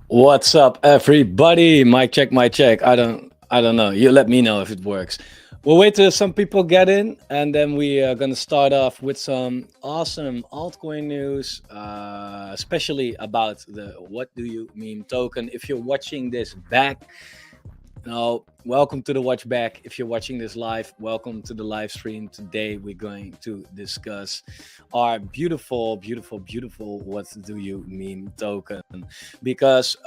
What's up, everybody? Mic check, mic check. I don't know. You let me know if it works. We'll wait till some people get in, and then we are gonna start off with some awesome altcoin news, especially about the "What Do You Meme" token. If you're watching this back, now, welcome to the watch back. If you're watching this live, welcome to the live stream. Today, we're going to discuss our beautiful, beautiful, beautiful "What Do You Meme" token because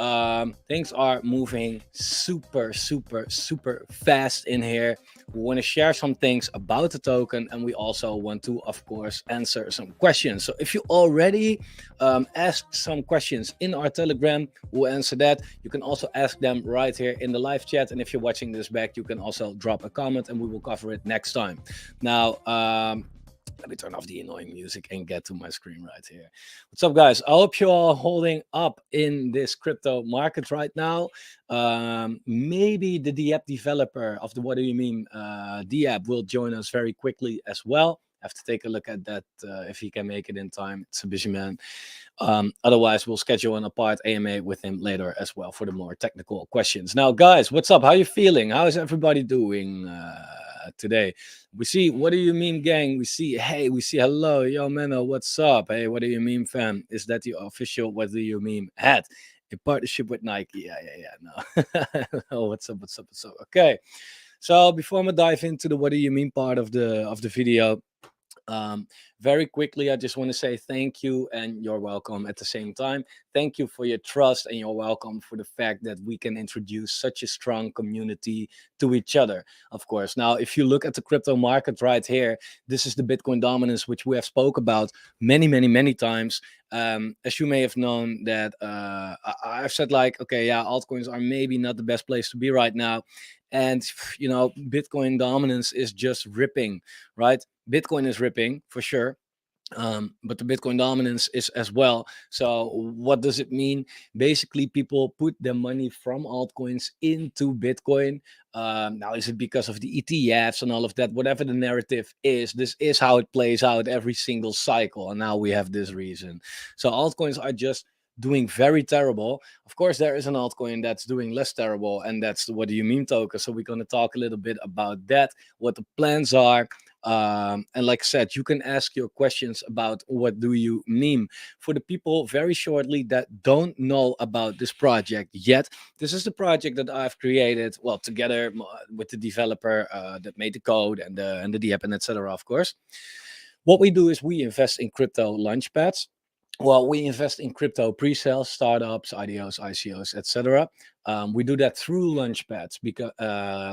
things are moving super, super, super fast in here. We want to share some things about the token, and we also want to, of course, answer some questions. So, if you already asked some questions in our Telegram, we'll answer that. You can also ask them right here in the live chat. And if you're watching this back, you can also drop a comment and we will cover it next time. Now, let me turn off the annoying music and get to my screen right here. What's up, guys? I hope you're all holding up in this crypto market right now. Maybe the DApp developer of the What Do You Mean DApp will join us very quickly as well. Have to take a look at that if he can make it in time. It's a busy man. Otherwise, we'll schedule an apart AMA with him later as well for the more technical questions. Now, guys, what's up? How you feeling? How is everybody doing today? We see What Do You Mean gang. We see hey. We see hello, yo, Menno. What's up? Hey, What Do You Mean fam? Is that the official What Do You Mean hat in partnership with Nike? Yeah. No. Oh, what's up? What's up? What's up? Okay. So before I'm gonna dive into the What Do You Mean part of the video, um, very quickly, I just want to say thank you and you're welcome at the same time. Thank you for your trust and you're welcome for the fact that we can introduce such a strong community to each other, of course. Now, if you look at the crypto market right here, this is the Bitcoin dominance, which we have spoke about many, many, many times. As you may have known that I've said like, okay, yeah, altcoins are maybe not the best place to be right now. And, Bitcoin dominance is just ripping, right? Bitcoin is ripping for sure. But the Bitcoin dominance is as well. So, what does it mean? Basically, people put their money from altcoins into Bitcoin. Now, is it because of the ETFs and all of that? Whatever the narrative is, this is how it plays out every single cycle. And now we have this reason. So, altcoins are just doing very terrible. Of course, there is an altcoin that's doing less terrible, and that's the What Do You Mean token. So, we're going to talk a little bit about that, what the plans are, and like I said, you can ask your questions about What Do You Meme. For the people very shortly that don't know about this project yet, this is the project that I've created, well, together with the developer that made the code and the app and etc. Of course, what we do is we invest in crypto launchpads. Well, we invest in crypto pre-sales, startups, IDOs, ICOs, etc. We do that through launchpads because,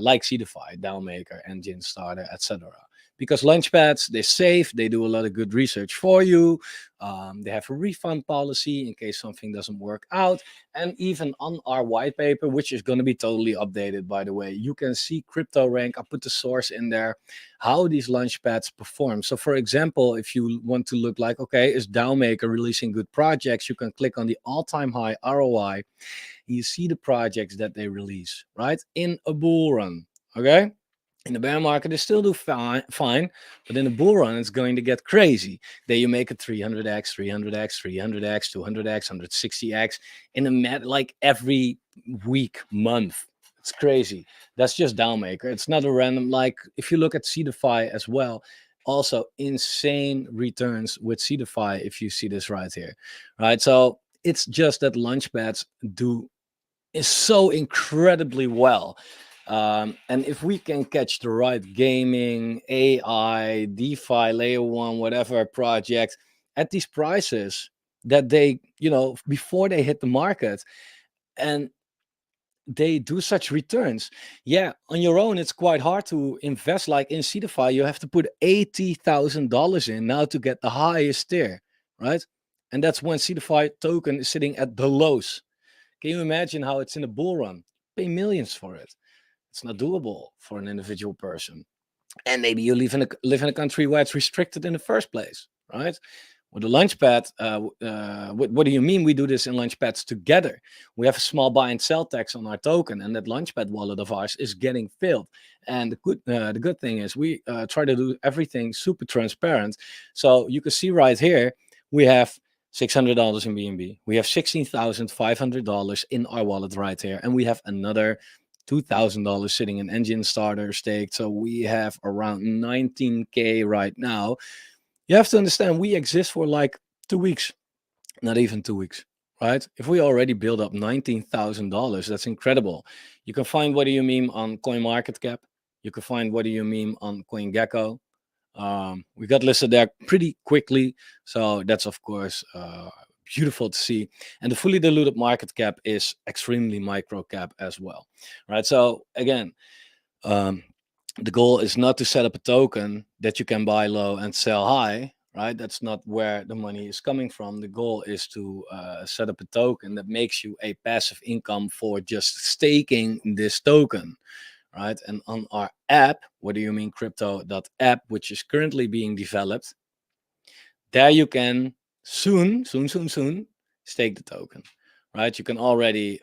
like Seedify, Downmaker, Engine Starter, etc. Because launchpads, they're safe, they do a lot of good research for you. They have a refund policy in case something doesn't work out. And even on our white paper, which is going to be totally updated, by the way, you can see crypto rank. I put the source in there, how these launchpads perform. So, for example, if you want to look like, okay, is Downmaker releasing good projects? You can click on the all-time high ROI. You see the projects that they release, right? In a bull run, okay? In the bear market, they still do fine, but in the bull run, it's going to get crazy. Then you make a 300x, 300x, 300x, 200x, 160x in a like every week, month. It's crazy. That's just Downmaker. It's not a random, like if you look at Seedify as well, also insane returns with Seedify if you see this right here, right? So it's just that launchpads do is so incredibly well. And if we can catch the right gaming, AI, DeFi, layer one, whatever project at these prices that they, before they hit the market and they do such returns. Yeah, on your own, it's quite hard to invest. Like in Seedify, you have to put $80,000 in now to get the highest tier, right? And that's when Seedify token is sitting at the lows. Can you imagine how it's in a bull run? Pay millions for it. It's not doable for an individual person. And maybe you live in a country where it's restricted in the first place, right? With the Launchpad, what do you mean we do this in Launchpads together? We have a small buy and sell tax on our token, and that Launchpad wallet of ours is getting filled. And the good thing is we try to do everything super transparent. So you can see right here, we have $600 in BNB. We have $16,500 in our wallet right here, and we have another $2,000 sitting in Engine Starter staked. So we have around 19K right now. You have to understand, we exist for like 2 weeks, not even 2 weeks, right? If we already build up $19,000, that's incredible. You can find What Do You Meme on CoinMarketCap. You can find What Do You Meme on CoinGecko. We got listed there pretty quickly, so that's of course beautiful to see. And the fully diluted market cap is extremely micro cap as well, right? So again, the goal is not to set up a token that you can buy low and sell high, right? That's not where the money is coming from. The goal is to set up a token that makes you a passive income for just staking this token, right? And on our app, What Do You Meme Crypto.app, which is currently being developed, there you can soon stake the token, right? You can already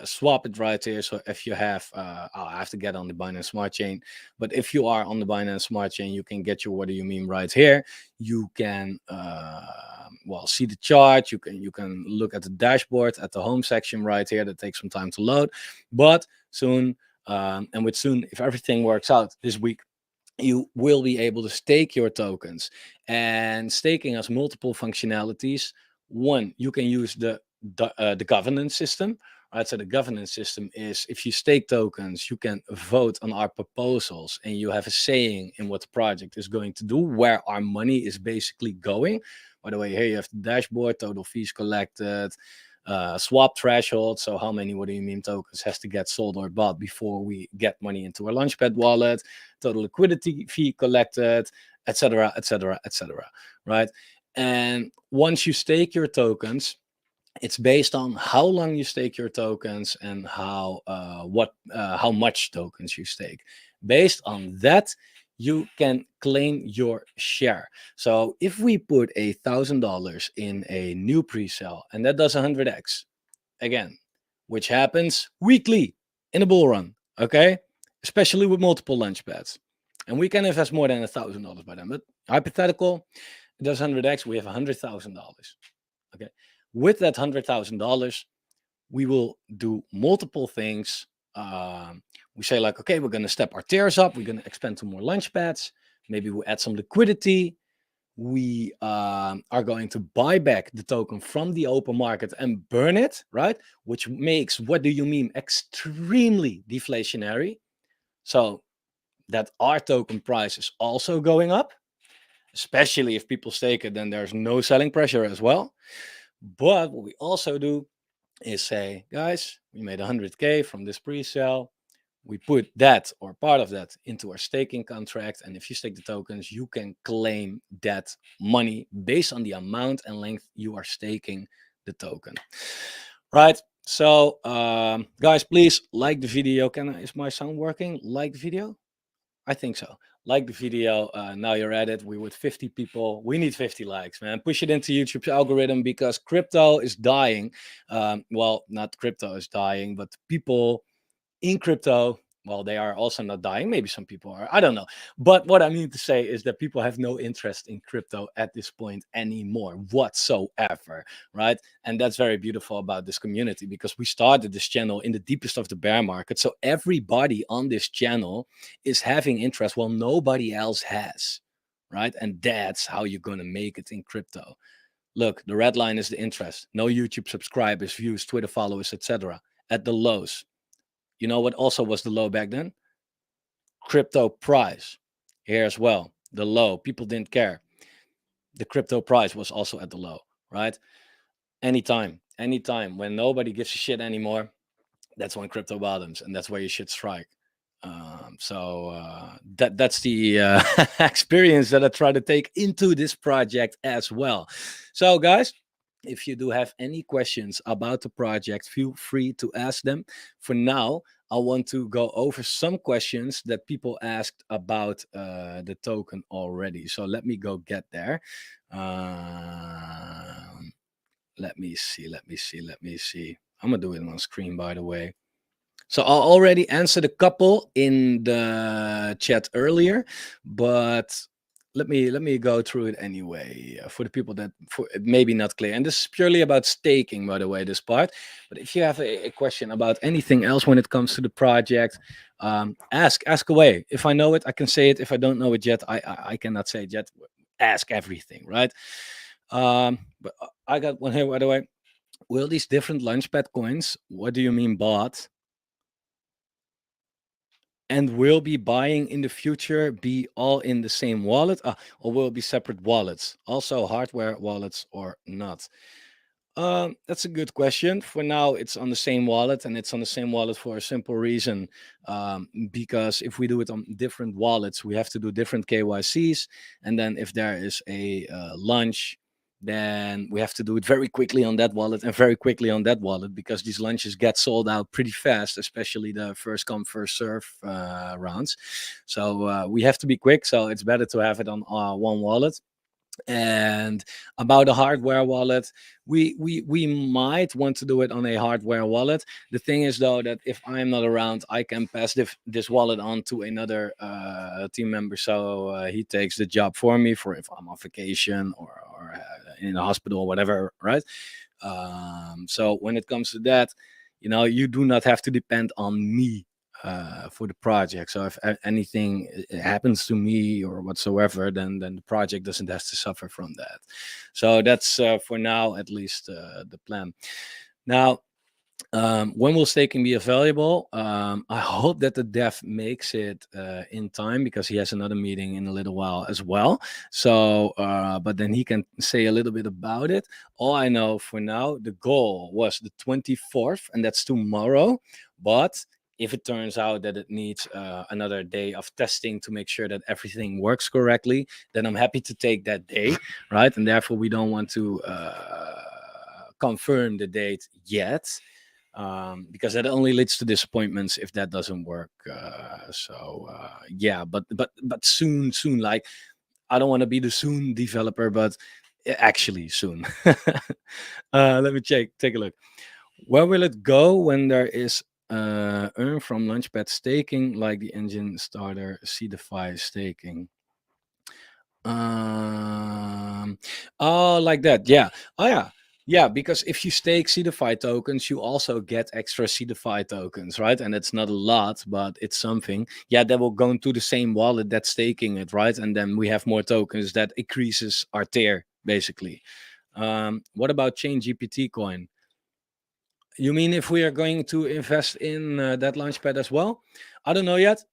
swap it right here. So if you have, I have to get on the Binance Smart Chain, but if you are on the Binance Smart Chain, you can get your What Do You Meme right here. You can, well, see the chart. You can look at the dashboard at the home section right here. That takes some time to load, but soon, and with soon, if everything works out this week, you will be able to stake your tokens. And staking has multiple functionalities. One, you can use the governance system, right? So the governance system is, if you stake tokens, you can vote on our proposals and you have a saying in what the project is going to do, where our money is basically going. By the way, here you have the dashboard, total fees collected, swap threshold, so how many What Do You Meme tokens has to get sold or bought before we get money into our Launchpad wallet, total liquidity fee collected, etc., etc., etc., right? And once you stake your tokens, it's based on how long you stake your tokens and how much tokens you stake. Based on that, you can claim your share. So if we put $1,000 in a new pre-sale and that does 100x again, which happens weekly in a bull run, okay, especially with multiple launch pads, and we can invest more than $1,000 by then. But hypothetical, it does 100x. We have $100,000. Okay, with that $100,000, we will do multiple things. We say like, okay, we're going to step our tiers up. We're going to expand to more launch pads. Maybe we add some liquidity. We are going to buy back the token from the open market and burn it, right? Which makes What Do You Meme extremely deflationary. So that our token price is also going up, especially if people stake it, then there's no selling pressure as well. But what we also do is say, guys, we made 100K from this pre-sale. We put that or part of that into our staking contract. And if you stake the tokens, you can claim that money based on the amount and length you are staking the token. Right. So, guys, please like the video. Is my sound working? Like the video? I think so. Like the video. Now you're at it. We're with 50 people. We need 50 likes, man. Push it into YouTube's algorithm because crypto is dying. Well, not crypto is dying, but people in crypto, well, they are also not dying. Maybe some people are. I don't know. But what I mean to say is that people have no interest in crypto at this point anymore whatsoever, right? And that's very beautiful about this community because we started this channel in the deepest of the bear market. So everybody on this channel is having interest while nobody else has, right? And that's how you're going to make it in crypto. Look, the red line is the interest. No YouTube subscribers, views, Twitter followers, etc. At the lows. You know what also was the low back then? Crypto price. Here as well, the low. People didn't care. The crypto price was also at the low, right? Anytime when nobody gives a shit anymore, that's when crypto bottoms, and that's where you should strike. That's the experience that I try to take into this project as well. So, guys, if you do have any questions about the project, feel free to ask them. For now, I want to go over some questions that people asked about the token already. So let me go get there. Let me see. I'm going to do it on screen, by the way. So I already answered a couple in the chat earlier, but let me go through it anyway, for the people that for it may be not clear. And this is purely about staking, by the way, this part. But if you have a question about anything else when it comes to the project, ask away. If I know it, I can say it. If I don't know it yet, I cannot say it yet. Ask everything, right? But I got one here, by the way. Will these different launchpad coins, what do you mean bought, and will be buying in the future be all in the same wallet, or will it be separate wallets, also hardware wallets or not? That's a good question. For now, it's on the same wallet, and it's on the same wallet for a simple reason. Because if we do it on different wallets, we have to do different KYCs, and then if there is a launch, then we have to do it very quickly on that wallet and very quickly on that wallet, because these lunches get sold out pretty fast, especially the first come first serve rounds. So we have to be quick. So it's better to have it on one wallet. And about a hardware wallet, we might want to do it on a hardware wallet. The thing is, though, that if I'm not around, I can pass this wallet on to another team member, so he takes the job for me, for if I'm on vacation or in a hospital or whatever, right? So when it comes to that, you do not have to depend on me for the project. So if anything happens to me or whatsoever, then the project doesn't have to suffer from that. So that's for now at least the plan. Now, when will staking be available? I hope that the dev makes it in time, because he has another meeting in a little while as well. So, but then he can say a little bit about it. All I know for now, the goal was the 24th, and that's tomorrow. But if it turns out that it needs another day of testing to make sure that everything works correctly, then I'm happy to take that day, right? And therefore, we don't want to confirm the date yet, because that only leads to disappointments if that doesn't work. Yeah, but soon, like, I don't want to be the soon developer, but actually soon. Let me take a look. Where will it go when there is earn from Launchpad staking, like the engine starter CDFI staking? Um, oh, like that. Yeah. Oh, yeah. Yeah, because if you stake CDFI tokens, you also get extra CDFI tokens, right? And it's not a lot, but it's something. Yeah, that will go into the same wallet that's staking it, right? And then we have more tokens that increases our tier, basically. What about Chain GPT coin? You mean if we are going to invest in that launchpad as well? I don't know yet.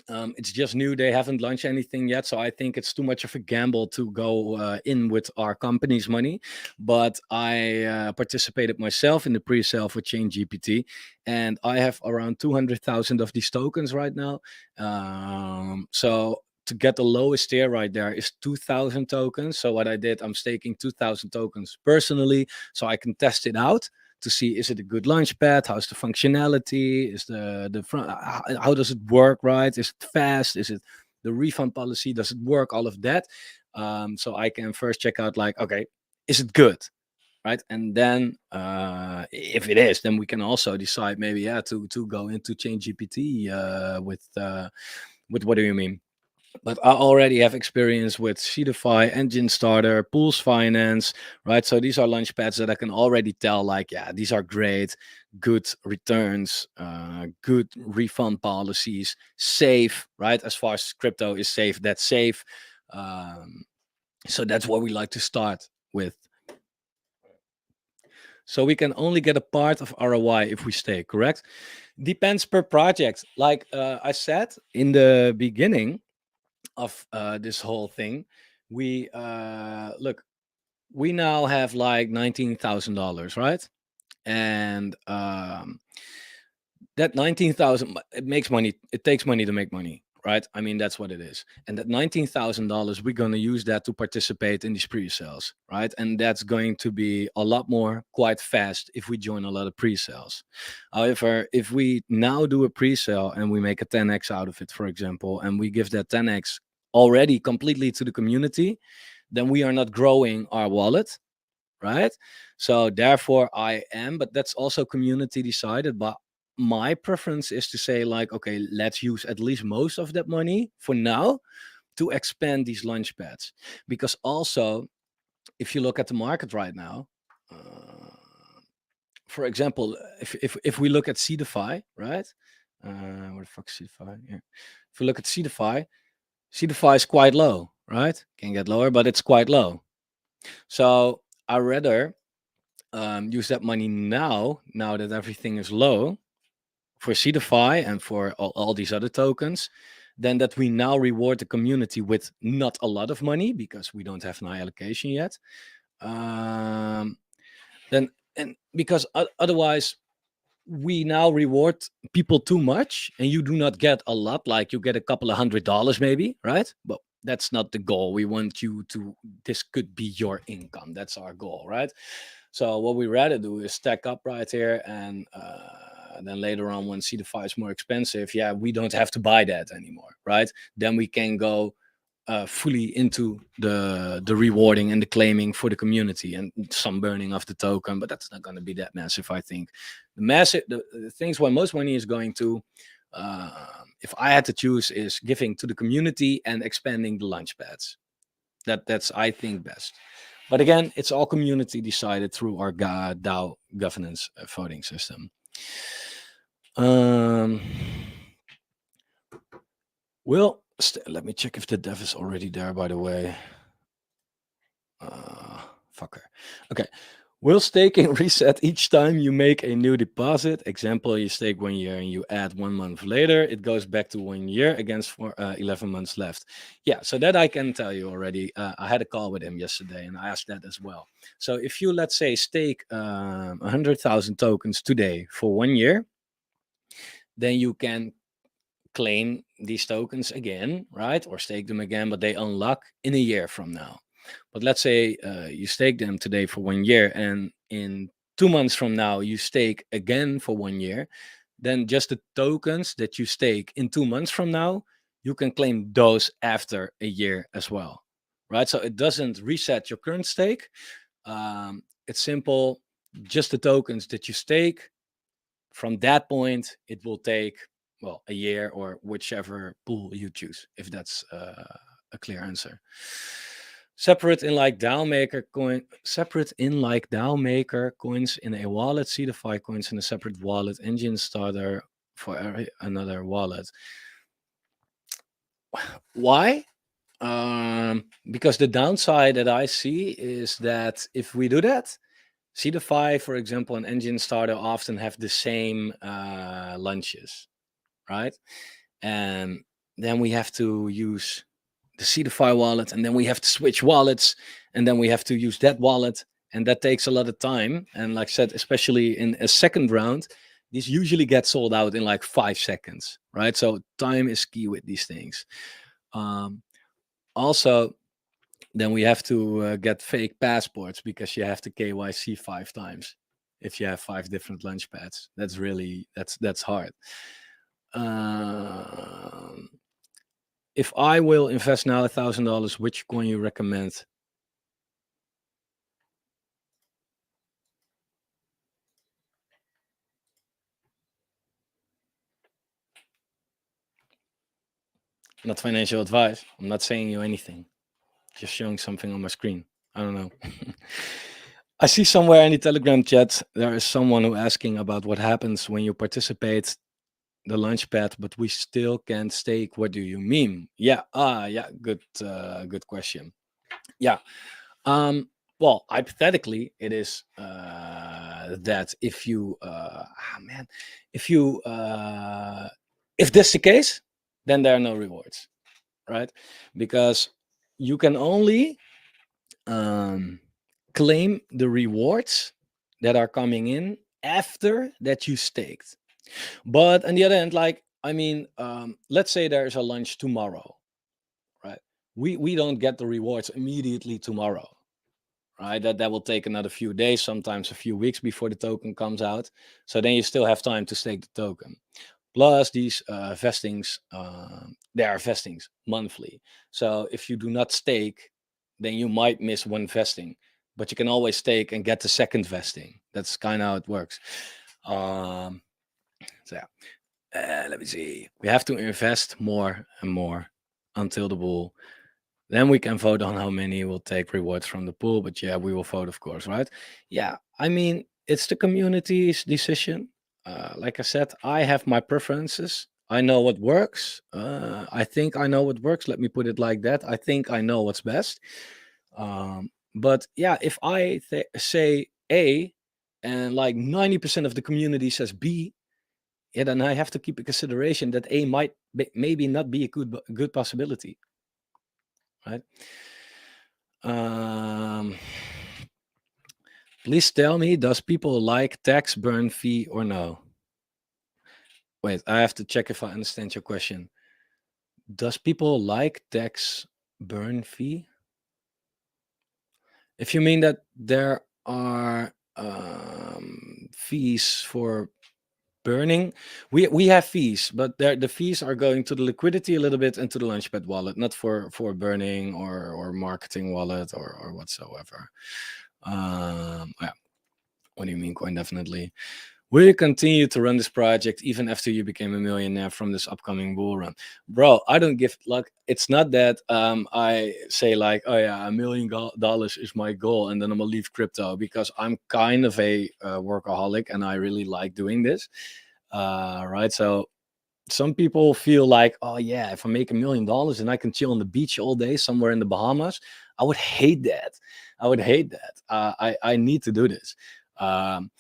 It's just new. They haven't launched anything yet. So I think it's too much of a gamble to go in with our company's money. But I participated myself in the pre-sale for Chain GPT, and I have around 200,000 of these tokens right now. So to get the lowest tier right there is 2,000 tokens. So what I did, I'm staking 2,000 tokens personally, so I can test it out to see, is it a good launch pad, how's the functionality, is the front, how does it work, right? Is it fast, is it the refund policy, does it work, all of that. So I can first check out, like, okay, is it good, right? And then if it is, then we can also decide maybe, yeah, to go into Chain GPT with what do you mean. But I already have experience with Seedify, Engine Starter, Pools Finance, right? So these are launch pads that I can already tell, like, yeah, these are great, good returns, good refund policies, safe, right? As far as crypto is safe, that's safe. Um, so that's what we like to start with. So we can only get a part of ROI if we stay, correct? Depends per project. Like I said in the beginning of this whole thing, we look, we now have like $19,000, right? And that 19,000, it makes money. It takes money to make money, right? I mean, that's what it is. And that $19,000, we're going to use that to participate in these pre-sales, right? And that's going to be a lot more quite fast if we join a lot of pre-sales. However, if we now do a pre-sale and we make a 10x out of it, for example, and we give that 10x already completely to the community, then we are not growing our wallet, right? So therefore I am, but that's also community decided. But my preference is to say, like, okay, let's use at least most of that money for now, to expand these launch pads. Because also, if you look at the market right now, for example, if we look at CDFI, right? Where the fuck is CDFI? Yeah. If we look at CDFI is quite low, right? Can get lower, but it's quite low. So I rather use that money now that everything is low, for CDFI and for all these other tokens, than that we now reward the community with not a lot of money because we don't have an allocation yet. Then and because otherwise we now reward people too much and you do not get a lot, like you get a couple of $100 maybe, right? But that's not the goal. We want you to, this could be your income. That's our goal, right? So what we rather do is stack up right here, and then later on when CDFI is more expensive, yeah, we don't have to buy that anymore, right? Then we can go fully into the rewarding and the claiming for the community and some burning of the token, but that's not going to be that massive. I think the things where most money is going to, if I had to choose, is giving to the community and expanding the launch pads. That's I think best. But again, it's all community decided through our DAO governance voting system. Well, let me check if the dev is already there, by the way. Fucker. Okay. Will staking reset each time you make a new deposit? Example, you stake 1 year and you add 1 month later, it goes back to 1 year against 11 months left. Yeah, so that I can tell you already. I had a call with him yesterday and I asked that as well. So if you, let's say, stake 100,000 tokens today for 1 year, then you can claim these tokens again, right? Or stake them again, but they unlock in a year from now. But let's say you stake them today for 1 year, and in 2 months from now, you stake again for 1 year, then just the tokens that you stake in 2 months from now, you can claim those after a year as well, right? So it doesn't reset your current stake. It's simple, just the tokens that you stake. From that point, it will take, well, a year or whichever pool you choose, if that's a clear answer. Separate in like DAO maker coins in a wallet, CDFI coins in a separate wallet, engine starter for another wallet. Why? Because the downside that I see is that if we do that, CDFI, for example, and engine starter often have the same lunches, right? And then we have to use the CDFI wallet, and then we have to switch wallets, and then we have to use that wallet, and that takes a lot of time. And like I said, especially in a second round, these usually get sold out in like 5 seconds, right? So time is key with these things. Also, then we have to get fake passports because you have to KYC 5 times if you have 5 different launch pads. That's really that's hard. If I will invest now $1,000, which coin you recommend? Not financial advice. I'm not saying you anything. Just showing something on my screen. I don't know. I see somewhere in the Telegram chat there is someone who asking about what happens when you participate the launchpad, but we still can't stake. What do you mean? Yeah. Yeah. Good question. Yeah. Well, hypothetically, it is that if you, if this is the case, then there are no rewards, right? Because you can only claim the rewards that are coming in after that you staked. But on the other hand, like, I mean, let's say there's a launch tomorrow, right? We don't get the rewards immediately tomorrow, right? That will take another few days, sometimes a few weeks before the token comes out. So then you still have time to stake the token. Plus these vestings, there are vestings monthly. So if you do not stake, then you might miss 1 vesting, but you can always stake and get the second vesting. That's kind of how it works. So yeah, let me see. We have to invest more and more until the bull. Then we can vote on how many will take rewards from the pool. But yeah, we will vote, of course, right? Yeah, I mean, it's the community's decision. Like I said, I have my preferences. I know what works. I think I know what works. Let me put it like that. I think I know what's best. But yeah, if I say A and like 90% of the community says B, yeah, then I have to keep in consideration that A might maybe not be a good possibility, right? Um, Please tell me, does people like tax burn fee or no? Wait, I have to check if I understand your question. Does people like tax burn fee? If you mean that there are fees for burning, we have fees, but the fees are going to the liquidity a little bit and to the Launchpad wallet, not for burning or marketing wallet or whatsoever. Yeah. What do you mean, Coin? Definitely. Will you continue to run this project even after you became a millionaire from this upcoming bull run? Bro, I don't give like it's not that I say like, oh yeah, $1 million is my goal and then I'm gonna leave crypto, because I'm kind of a workaholic and I really like doing this. Right. So some people feel like, oh yeah, if I make $1 million and I can chill on the beach all day somewhere in the Bahamas, I would hate that. I would hate that. I need to do this. Um,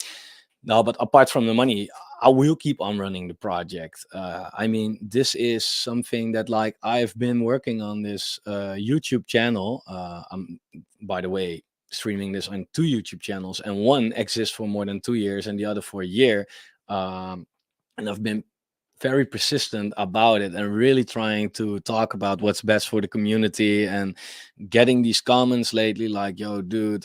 no, but apart from the money, I will keep on running the project. I mean, this is something that like I've been working on this YouTube channel. I'm, by the way, streaming this on two YouTube channels, and one exists for more than 2 years, and the other for a year. And I've been very persistent about it and really trying to talk about what's best for the community, and getting these comments lately like, yo dude,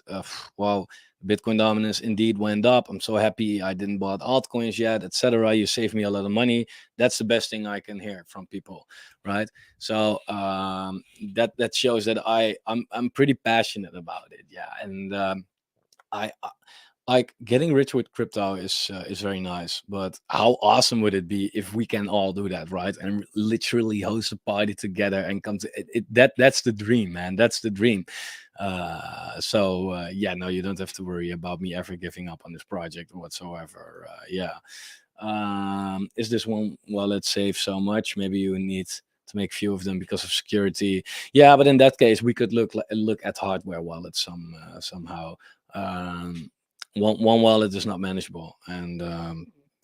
wow, Bitcoin dominance indeed went up, I'm so happy I didn't bought altcoins yet, etc., you saved me a lot of money. That's the best thing I can hear from people, right? So that shows that I'm pretty passionate about it. Yeah. And I like getting rich with crypto is very nice, but how awesome would it be if we can all do that, right? And literally host a party together and come to that's the dream, man. That's the dream. Yeah, no, you don't have to worry about me ever giving up on this project whatsoever. Yeah. Is this one wallet safe so much? Maybe you need to make few of them because of security. Yeah, but in that case, we could look at hardware wallets somehow. Um, one wallet is not manageable, and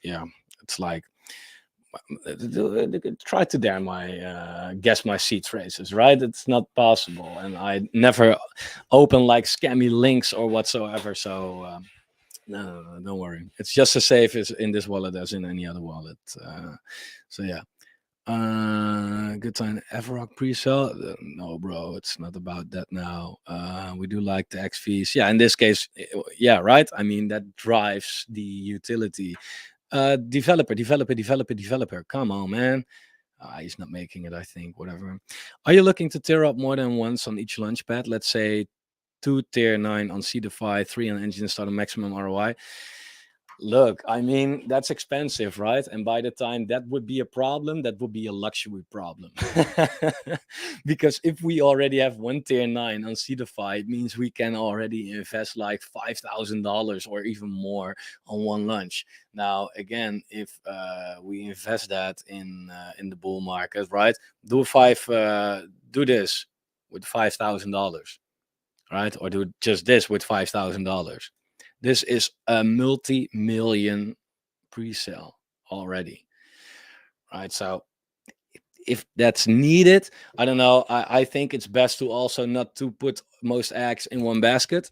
yeah, it's like try to dare my guess my seed phrases, right? It's not possible, and I never open like scammy links or whatsoever. So no, don't worry. It's just as safe as in this wallet as in any other wallet. So yeah. Good time. Everrock pre-sale? No, bro, it's not about that now. We do like tax fees. Yeah, in this case, yeah, right. I mean, that drives the utility. Developer. Come on, man. He's not making it, I think. Whatever. Are you looking to tear up more than once on each launchpad? Let's say 2 tier 9 on C-Defy, 3 on Engine Start, maximum ROI. Look, I mean, that's expensive, right? And by the time that would be a problem, that would be a luxury problem. Because if we already have 1 tier 9 on Cedify, it means we can already invest like $5,000 or even more on one lunch. Now, again, if we invest that in the bull market, right? Do this with $5,000, right? Or do just this with $5,000. This is a multi-million pre-sale already, right? So if that's needed, I don't know. I think it's best to also not to put most eggs in one basket.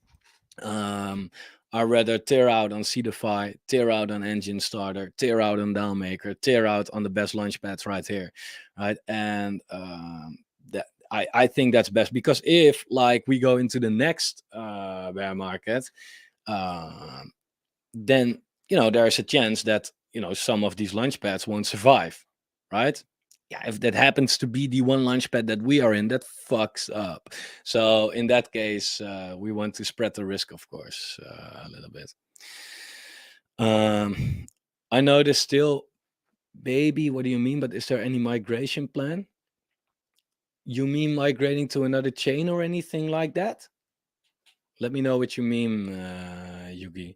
I rather tear out on Cedify, tear out on Engine Starter, tear out on Downmaker, tear out on the best launchpads right here, right? And that I think that's best, because if like we go into the next bear market, um, then there's a chance that some of these launchpads won't survive, right? Yeah, if that happens to be the one launchpad that we are in, that fucks up. So in that case, we want to spread the risk, of course, a little bit. I know there's still, baby, what do you mean? But is there any migration plan? You mean migrating to another chain or anything like that? Let me know what you mean, Yugi.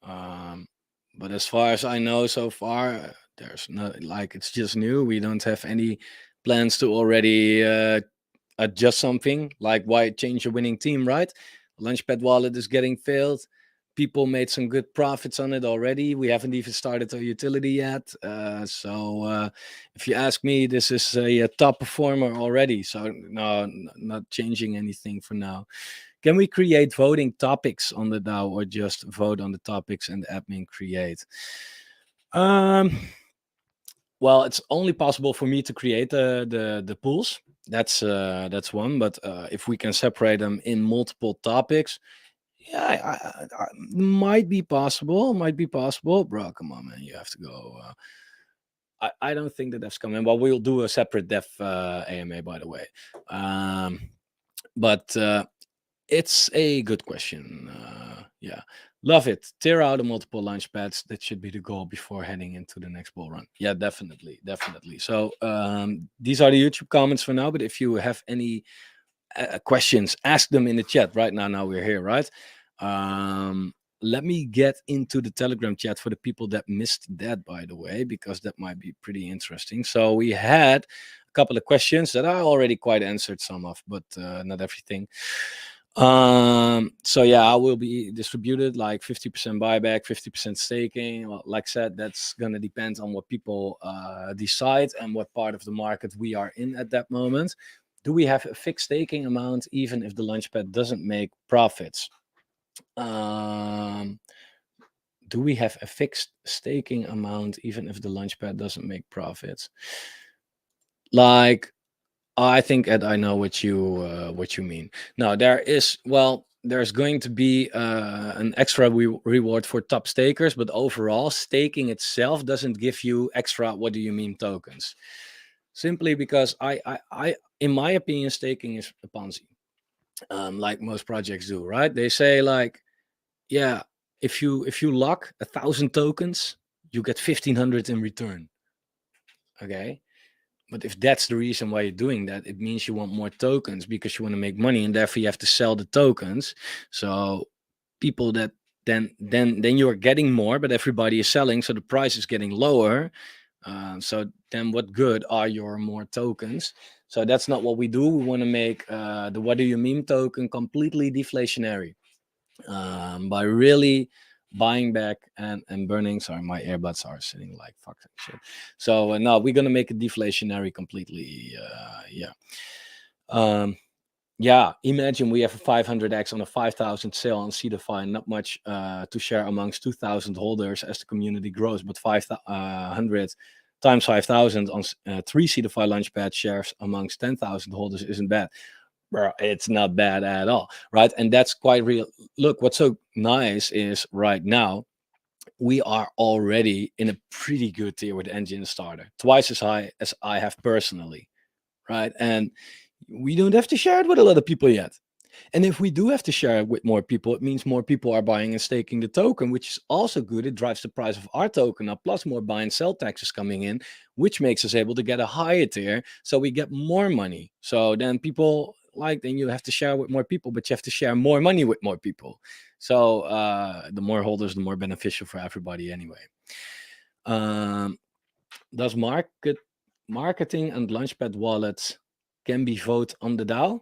Um, but as far as I know, so far, there's not like it's just new. We don't have any plans to already adjust something. Like why change a winning team, right? Launchpad wallet is getting failed. People made some good profits on it already. We haven't even started our utility yet. So if you ask me, this is a top performer already. So no, not changing anything for now. Can we create voting topics on the DAO or just vote on the topics and the admin create? Um, well, it's only possible for me to create the pools. That's one. But if we can separate them in multiple topics, yeah, might be possible. Might be possible, bro. Come on, man. You have to go. I don't think that that's coming. Well, we'll do a separate dev AMA, by the way. But it's a good question. Yeah, love it. Tear out the multiple launch pads. That should be the goal before heading into the next bull run. Yeah, definitely, definitely. So these are the YouTube comments for now. But if you have any questions, ask them in the chat right now. Now we're here, right? Let me get into the Telegram chat for the people that missed that, by the way, because that might be pretty interesting. So we had a couple of questions that I already quite answered some of, but not everything. So yeah, I will be distributed like 50% buyback, 50% staking. Well, like I said, that's gonna depend on what people decide and what part of the market we are in at that moment. Do we have a fixed staking amount even if the launchpad doesn't make profits? Um, do we have a fixed staking amount even if the launchpad doesn't make profits? Like, I think Ed, I know what you mean. No, there's going to be an extra reward for top stakers, but overall, staking itself doesn't give you extra. What do you mean tokens? Simply because in my opinion, staking is a Ponzi, like most projects do. Right? They say like, yeah, if you lock 1,000 tokens, you get 1,500 in return. Okay, but if that's the reason why you're doing that, it means you want more tokens because you want to make money, and therefore you have to sell the tokens. So people that then you are getting more, but everybody is selling, so the price is getting lower. So then, what good are your more tokens? So that's not what we do. We want to make the what do you meme token completely deflationary by really buying back and burning. Sorry, my earbuds are sitting like fuck shit. So no, we're gonna make it deflationary completely. Yeah. Um, yeah, imagine we have a 500x on a 5,000 sale on CeDeFi, not much to share amongst 2,000 holders as the community grows, but 500 times 5,000 on 3 CeDeFi Launchpad shares amongst 10,000 holders isn't bad. Bro, it's not bad at all, right? And that's quite real. Look, what's so nice is right now we are already in a pretty good tier with Engine Starter, twice as high as I have personally, right? And we don't have to share it with a lot of people yet. And if we do have to share it with more people, it means more people are buying and staking the token, which is also good. It drives the price of our token up, plus more buy and sell taxes coming in, which makes us able to get a higher tier. So we get more money. So then people like, then you have to share with more people, but you have to share more money with more people. So the more holders, the more beneficial for everybody anyway. Does marketing and Launchpad wallets can be vote on the DAO?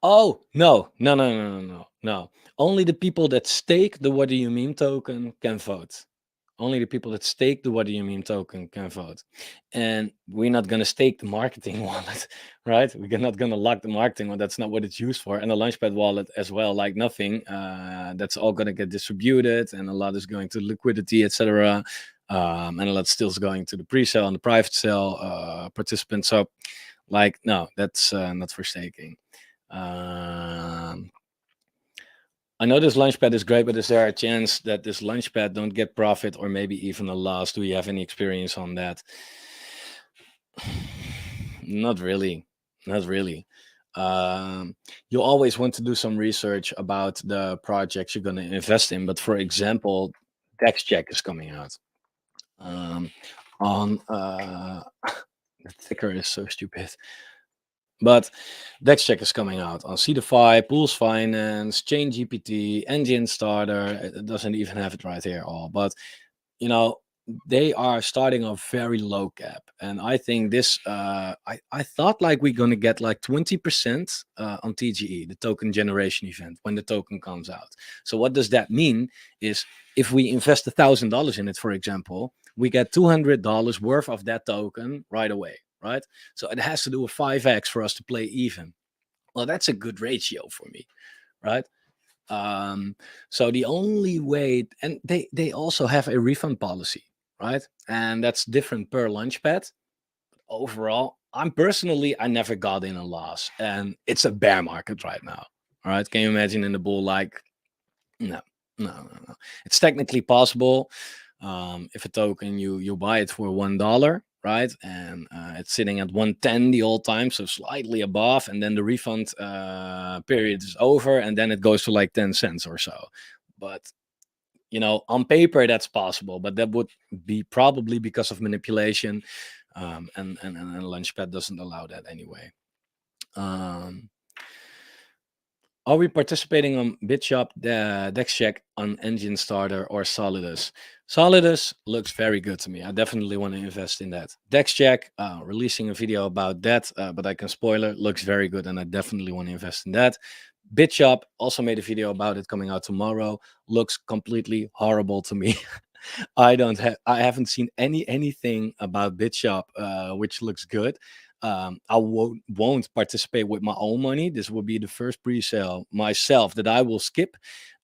Oh, no, no, no, no, no, no, no. Only the people that stake the What Do You Meme token can vote. Only the people that stake the What Do You Meme token can vote. And we're not going to stake the marketing wallet, right? We're not going to lock the marketing wallet. That's not what it's used for. And the Launchpad wallet as well, like nothing. That's all going to get distributed, and a lot is going to liquidity, etc. And a lot still is going to the pre-sale and the private sale participants. So, like, no, that's not for staking. I know this launchpad is great, but is there a chance that this launchpad don't get profit or maybe even a loss? Do you have any experience on that? Not really. Not really. You always want to do some research about the projects you're going to invest in. But for example, DexCheck is coming out on The ticker is so stupid. But DexCheck is coming out on Cetify, Pools Finance, Chain GPT, Engine Starter. It doesn't even have it right here all, but you know they are starting off very low cap, and I think this. I thought like we're gonna get like 20% on TGE, the token generation event, when the token comes out. So what does that mean? Is if we invest $1,000 in it, for example, we get $200 worth of that token right away, right? So it has to do with 5x for us to play even. Well, that's a good ratio for me, right? So the only way, and they also have a refund policy, right? And that's different per launchpad. Overall, I never got in a loss, and it's a bear market right now. All right, can you imagine in the bull? Like, no, no. It's technically possible. If a token you buy it for $1, right, and it's sitting at 110 the old time, so slightly above, and then the refund period is over, and then it goes to like 10 cents or so. But on paper that's possible, but that would be probably because of manipulation, and Launchpad doesn't allow that anyway. Are we participating on BitShop, DexCheck, on Engine Starter, or Solidus? Solidus looks very good to me. I definitely want to invest in that. DexCheck, releasing a video about that, but I can spoiler, looks very good, and I definitely want to invest in that. BitShop also made a video about it coming out tomorrow. Looks completely horrible to me. I haven't seen anything about BitShop which looks good. I won't participate with my own money. This will be the first pre-sale myself that I will skip.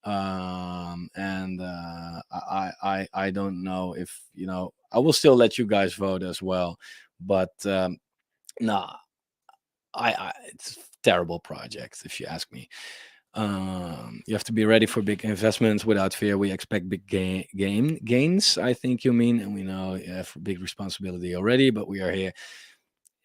And I don't know if I will still let you guys vote as well, but nah, it's a terrible project if you ask me. You have to be ready for big investments without fear. We expect big gains, I think you mean, and we know you have big responsibility already, but we are here.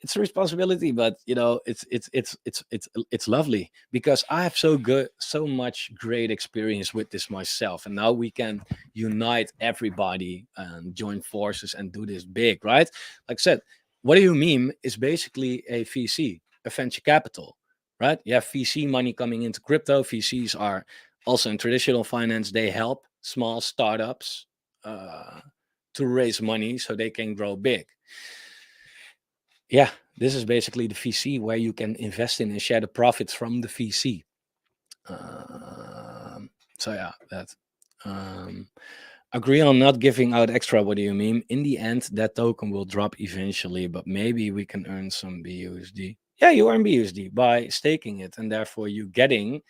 It's a responsibility, but it's lovely because I have so much great experience with this myself, and now we can unite everybody and join forces and do this big, right? Like I said, what do you mean is basically a VC, a venture capital, right? You have VC money coming into crypto. VCs are also in traditional finance. They help small startups to raise money so they can grow big. Yeah, this is basically the VC where you can invest in and share the profits from the VC. So yeah, that. Agree on not giving out extra. What do you mean? In the end, that token will drop eventually, but maybe we can earn some BUSD. Yeah, you earn BUSD by staking it, and therefore you getting.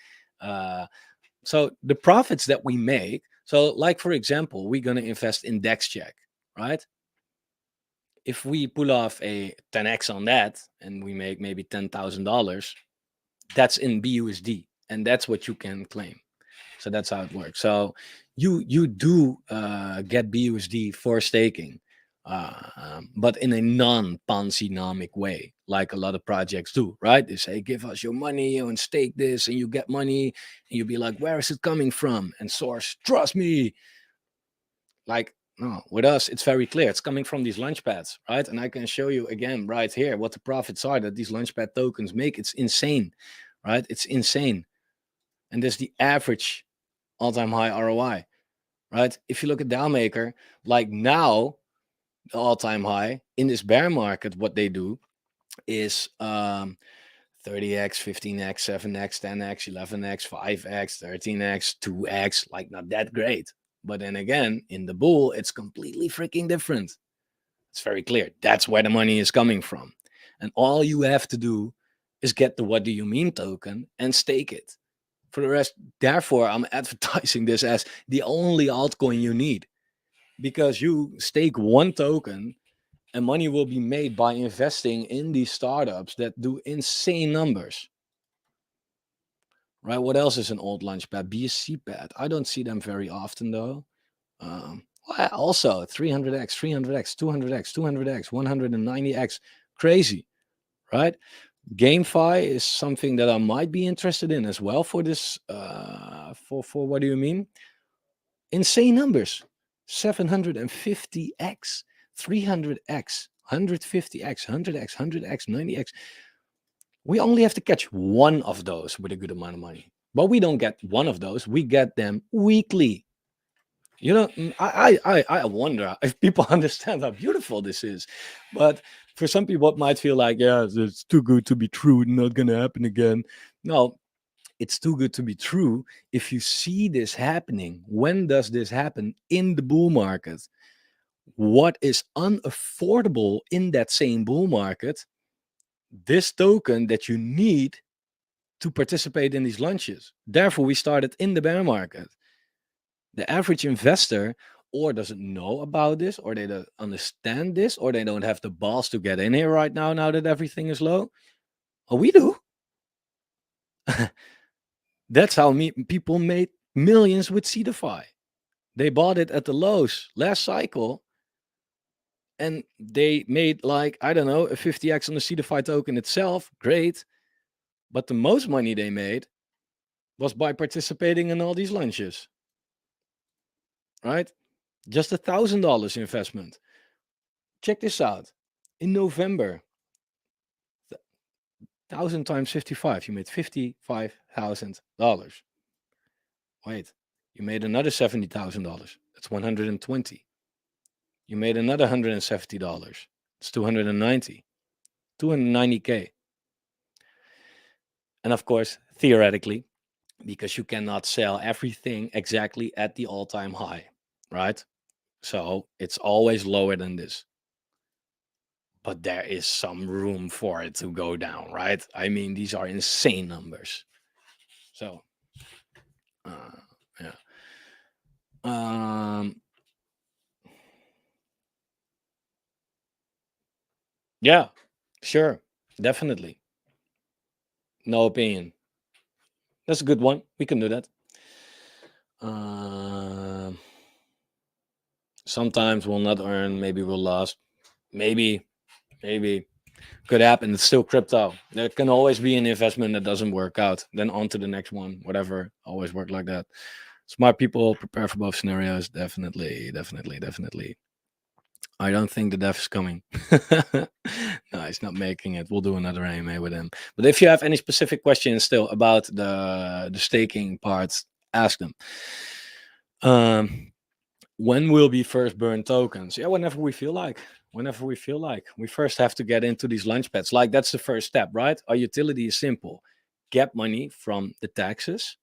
So the profits that we make. So, like for example, we're gonna invest in DexCheck, right? If we pull off a 10x on that and we make maybe $10,000, that's in BUSD, and that's what you can claim. So that's how it works. So you do get BUSD for staking, but in a non-Ponzi-nomic way, like a lot of projects do, right? They say, give us your money and stake this, and you get money, and you'll be like, where is it coming from? And source, trust me. Like, no, with us, it's very clear. It's coming from these launchpads, right? And I can show you again right here what the profits are that these launchpad tokens make. It's insane, right? It's insane. And there's the average all-time high ROI, right? If you look at Dowmaker, like now, the all-time high in this bear market, what they do is 30x, 15x, 7x, 10x, 11x, 5x, 13x, 2x, like not that great. But then again, in the bull, it's completely freaking different. It's very clear. That's where the money is coming from. And all you have to do is get the what do you mean token and stake it. For the rest, therefore, I'm advertising this as the only altcoin you need, because you stake one token and money will be made by investing in these startups that do insane numbers. Right? What else is an old launchpad? BSC pad. I don't see them very often though. Also 300x, 300x, 200x, 200x, 190x. Crazy, right? GameFi is something that I might be interested in as well for this. For what do you mean? Insane numbers. 750x, 300x, 150x, 100x, 100x, 90x. We only have to catch one of those with a good amount of money. But we don't get one of those. We get them weekly. You know, I wonder if people understand how beautiful this is. But for some people, it might feel like, yeah, it's too good to be true. It's not going to happen again. No, it's too good to be true. If you see this happening, when does this happen? In the bull market. What is unaffordable in that same bull market? This token that you need to participate in these lunches. Therefore, we started in the bear market. The average investor or doesn't know about this, or they don't understand this, or they don't have the balls to get in here right now that everything is low. Oh, we do. That's how people made millions with CeDeFi. They bought it at the lows last cycle, and they made like, I don't know, a 50x on the CeDeFi token itself. Great. But the most money they made was by participating in all these lunches. Right? Just $1,000 investment. Check this out. In November, 1,000 times 55, you made $55,000. Wait, you made another $70,000. That's 120. You made another $170. It's 290. 290K. And of course, theoretically, because you cannot sell everything exactly at the all-time high, right? So it's always lower than this. But there is some room for it to go down, right? I mean, these are insane numbers. So, yeah. Yeah, sure. Definitely. No opinion. That's a good one. We can do that. Sometimes we'll not earn. Maybe we'll lose. Maybe could happen. It's still crypto. There can always be an investment that doesn't work out. Then on to the next one. Whatever. Always work like that. Smart people prepare for both scenarios. Definitely. I don't think the dev is coming. No, he's not making it. We'll do another AMA with him. But if you have any specific questions still about the staking parts, ask them. When will we first burn tokens? Yeah, whenever we feel like. Whenever we feel like. We first have to get into these lunch pads. Like, that's the first step, right? Our utility is simple. Get money from the taxes,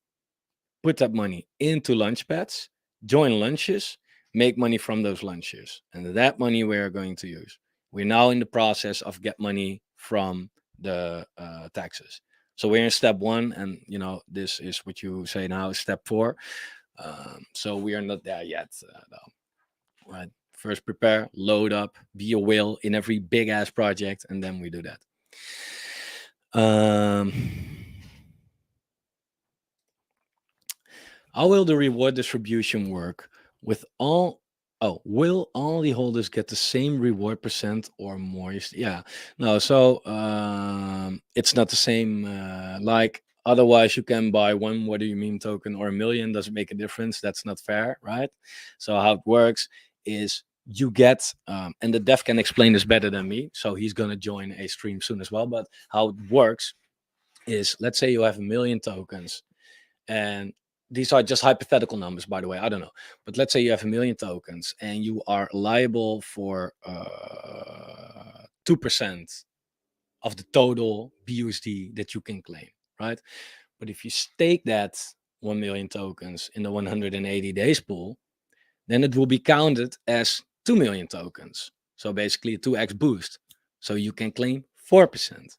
put that money into lunch pads, join lunches, make money from those lunches. And that money we are going to use. We're now in the process of get money from the taxes. So we're in step 1, and this is what you say now is step 4. So we are not there yet, though. Right? First, prepare, load up, be a whale in every big ass project, and then we do that. How will the reward distribution work with all? Oh, will all the holders get the same reward percent or more? Yeah, no. So it's not the same. Like, otherwise, you can buy one "What do you mean" token or a million. Doesn't make a difference. That's not fair, right? So how it works is you get, and the dev can explain this better than me. So he's gonna join a stream soon as well. But how it works is, let's say you have a million tokens, and these are just hypothetical numbers, by the way. I don't know. But let's say you have a million tokens and you are liable for 2% of the total BUSD that you can claim, right? But if you stake that 1 million tokens in the 180 days pool, then it will be counted as 2 million tokens. So basically a 2x boost. So you can claim 4%.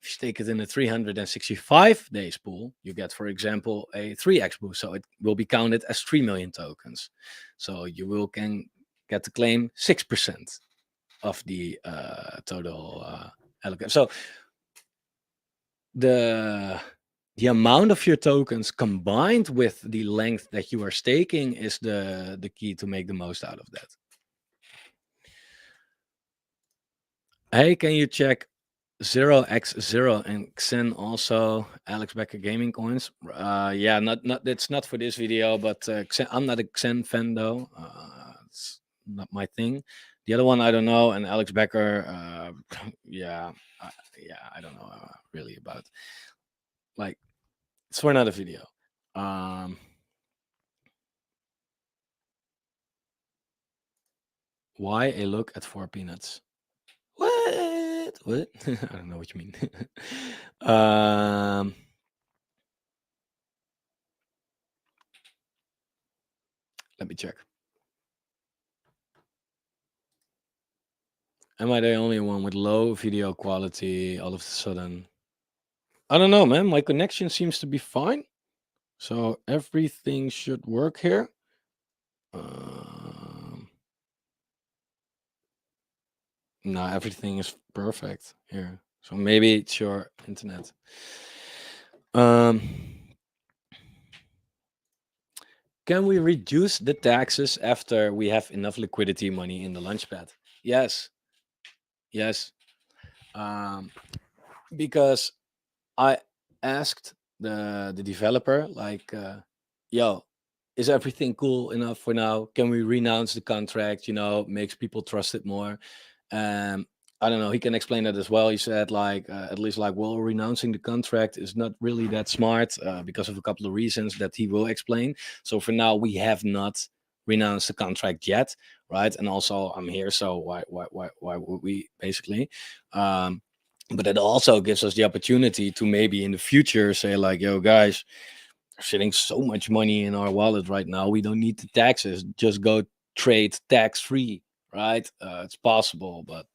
If you stake it in a 365 days pool, you get, for example, a 3x boost. So it will be counted as 3 million tokens. So you can get to claim 6% of the total allocation. So the amount of your tokens combined with the length that you are staking is the key to make the most out of that. Hey, can you check 0x0 and Xen also Alex Becker gaming coins? Yeah, not it's not for this video, but Xen, I'm not a Xen fan though. It's not my thing. The other one I don't know, and Alex Becker, yeah, I don't know really about. Like, it's for another video. Um, why a look at 4 peanuts? What? What? I don't know what you mean. um, let me check. Am I the only one with low video quality all of a sudden? I don't know, man. My connection seems to be fine. So everything should work here. Um, no, everything is perfect here. So maybe it's your internet. Um, can we reduce the taxes after we have enough liquidity money in the launchpad? Yes, yes. Um, because I asked the developer, like, yo, is everything cool enough for now? Can we renounce the contract? Makes people trust it more. Um, I don't know. He can explain that as well. He said, like, at least, like, well, renouncing the contract is not really that smart because of a couple of reasons that he will explain. So for now, we have not renounced the contract yet, right? And also, I'm here, so why would we basically? Um, but it also gives us the opportunity to maybe in the future say, like, yo, guys, we're sitting so much money in our wallet right now, we don't need the taxes, just go trade tax free, right? It's possible, but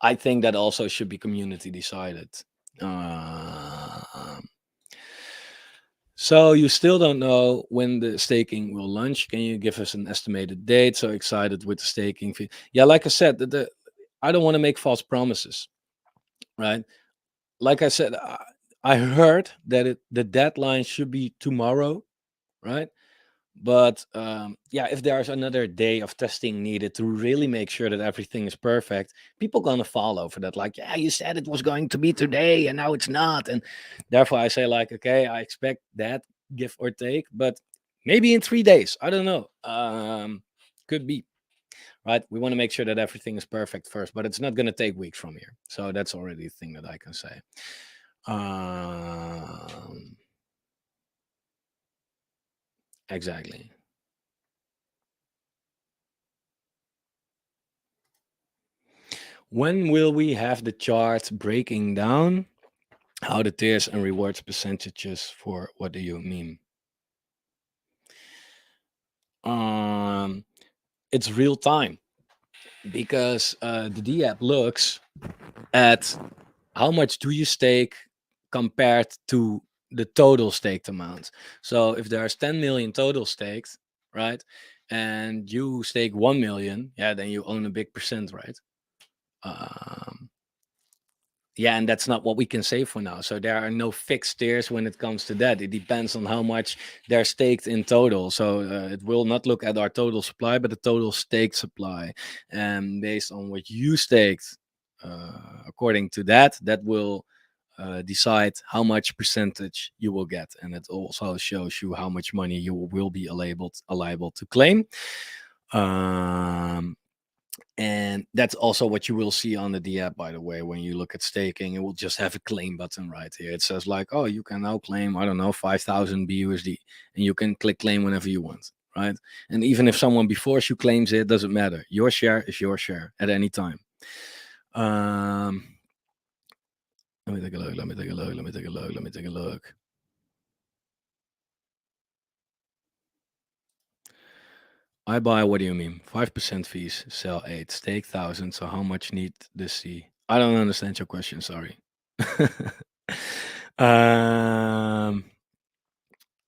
I think that also should be community decided. um, so you still don't know when the staking will launch. Can you give us an estimated date? So excited with the staking fee. Yeah, like I said, I don't want to make false promises, right? Like I said, I heard that the deadline should be tomorrow, right? But yeah, if there's another day of testing needed to really make sure that everything is perfect, people gonna follow for that. Like, yeah, you said it was going to be today, and now it's not. And therefore, I say, like, okay, I expect that, give or take, but maybe in 3 days. I don't know. Could be, right? We want to make sure that everything is perfect first, but it's not gonna take weeks from here. So that's already a thing that I can say. Um, exactly. When will we have the chart breaking down how the tiers and rewards percentages for what do you mean? Um, it's real time because the D app looks at how much do you stake compared to the total staked amount. So if there's 10 million total staked, right, and you stake 1 million, yeah, then you own a big percent, right? Um, yeah, and that's not what we can say for now. So there are no fixed tiers when it comes to that. It depends on how much they're staked in total. So it will not look at our total supply, but the total staked supply. And based on what you staked, according to that, that will decide how much percentage you will get. And it also shows you how much money you will be liable to claim. Um, and that's also what you will see on the D app, by the way. When you look at staking, it will just have a claim button right here. It says, like, oh, you can now claim, I don't know, 5,000 BUSD. And you can click claim whenever you want, right? And even if someone before you claims it, doesn't matter. Your share is your share at any time. Um, let me take a look. Let me take a look. Let me take a look. Let me take a look. I buy, what do you mean? 5% fees, sell 8, stake 1,000. So how much need this see? I don't understand your question, sorry. um,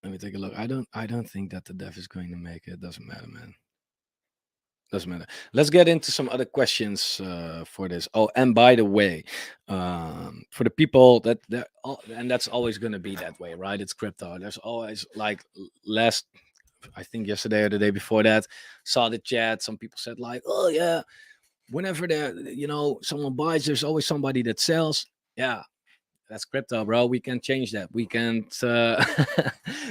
let me take a look. I don't think that the dev is going to make it. Doesn't matter, man. Doesn't matter. Let's get into some other questions for this. Oh, and by the way, for the people and that's always going to be that way, right? It's crypto. There's always, like, last, I think yesterday or the day before that, saw the chat. Some people said, like, oh yeah, whenever someone buys, there's always somebody that sells. Yeah, that's crypto, bro. We can change that. We can't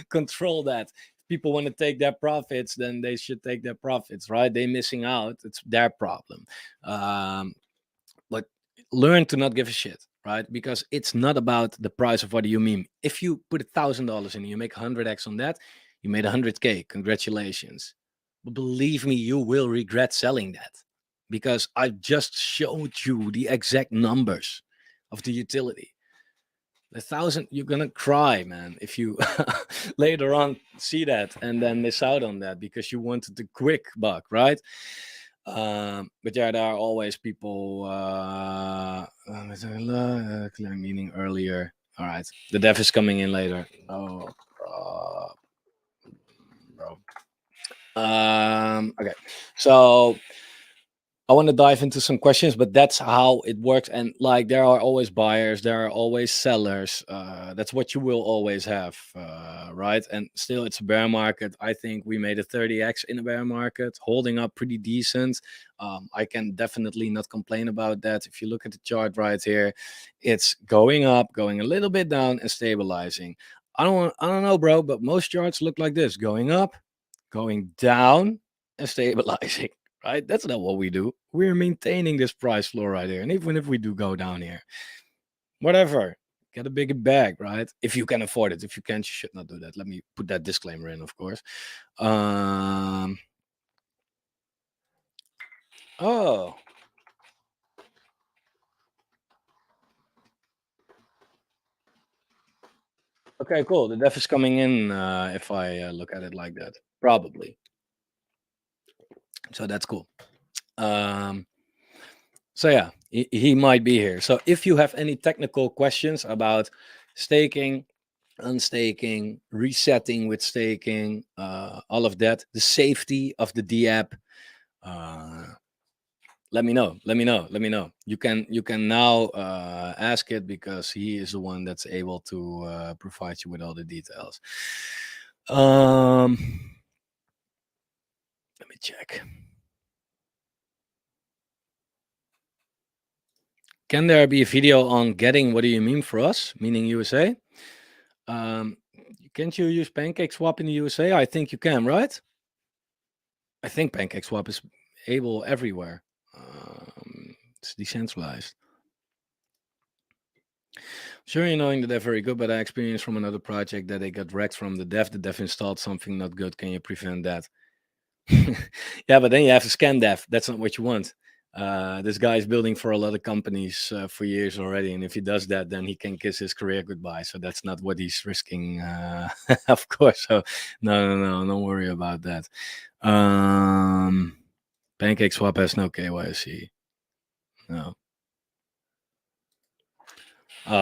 control that. people want to take their profits, then they should take their profits, right? They missing out. It's their problem. Um, but learn to not give a shit, right? Because it's not about the price of what do you mean. If you put $1,000 in, you make 100x on that, you made 100K. Congratulations. But believe me, you will regret selling that, because I just showed you the exact numbers of the utility. The 1,000, you're gonna cry, man, if you later on see that and then miss out on that because you wanted the quick buck, right? But yeah, there are always people clear meaning earlier. All right, the dev is coming in later. Oh, bro. Okay, so I want to dive into some questions, but that's how it works. And like, there are always buyers, there are always sellers. That's what you will always have, right? And still, it's a bear market. I think we made a 30x in a bear market, holding up pretty decent. I can definitely not complain about that. If you look at the chart right here, it's going up, going a little bit down, and stabilizing. I don't know, bro, but most charts look like this: going up, going down, and stabilizing. Right? That's not what we do. We're maintaining this price floor right here. And even if we do go down here, whatever, get a bigger bag, right? If you can afford it. If you can't, you should not do that. Let me put that disclaimer in, of course. Oh, okay, cool. The def is coming in if I look at it like that. Probably. So that's cool. So yeah, he might be here. So if you have any technical questions about staking, unstaking, resetting with staking, all of that, the safety of the D app, let me know. Let me know. Let me know. You can now ask it, because he is the one that's able to provide you with all the details. Let me check. Can there be a video on getting what do you mean for us, meaning USA? Can't you use PancakeSwap in the USA? I think you can, right? I think PancakeSwap is able everywhere. It's decentralized. Sure, you knowing that they're very good, but I experienced from another project that they got wrecked from the dev. The dev installed something not good. Can you prevent that? Yeah, but then you have to scam dev. That's not what you want. This guy is building for a lot of companies for years already, and if he does that, then he can kiss his career goodbye. So that's not what he's risking, of course. So no, don't worry about that. PancakeSwap has no KYC. No.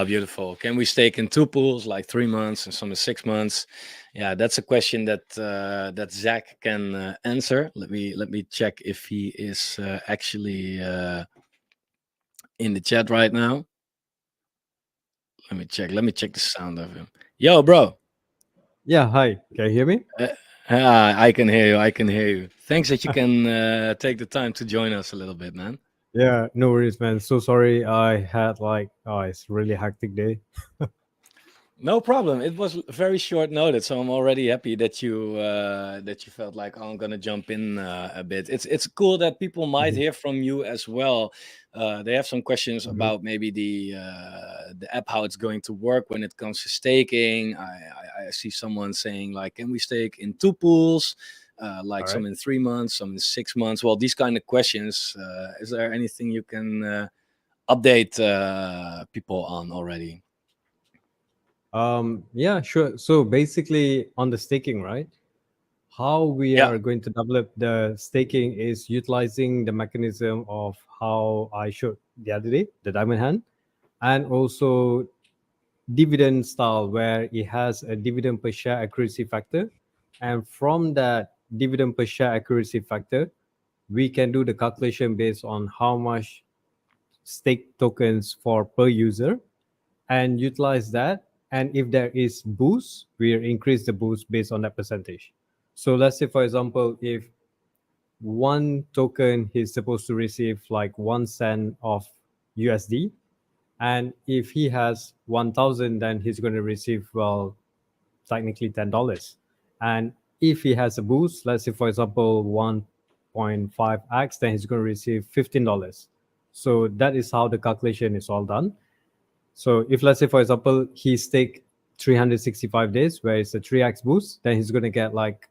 Beautiful. Can we stake in two pools, like 3 months and some is 6 months? Yeah, that's a question that that Zach can answer. Let me check if he is actually in the chat right now. Let me check. Let me check the sound of him. Yo, bro. Yeah, hi. Can you hear me? I can hear you. I can hear you. Thanks that you can take the time to join us a little bit, man. Yeah, no worries, man. So sorry. I had like, oh, it's really hectic day. No problem. It was very short notice, so I'm already happy that you felt like, oh, I'm gonna jump in a bit. It's cool that people might Mhm. hear from you as well. They have some questions Mhm. about maybe the app, how it's going to work when it comes to staking. I see someone saying like, can we stake in two pools? All Like right. some in 3 months, some in 6 months. Well, these kind of questions. Is there anything you can update people on already? Yeah, sure. So basically, on the staking, right? How we Yeah. are going to develop the staking is utilizing the mechanism of how I showed the other day, the diamond hand, and also dividend style, where it has a dividend per share accuracy factor. And from that dividend per share accuracy factor, we can do the calculation based on how much stake tokens for per user and utilize that. And if there is boost, we increase the boost based on that percentage. So let's say, for example, if one token is supposed to receive like 1 cent of USD, and if he has 1,000, then he's going to receive, well, technically $10. And if he has a boost, let's say for example 1.5x, then he's going to receive $15. So that is how the calculation is all done. So if let's say for example he stake 365 days where it's a 3x boost, then he's going to get like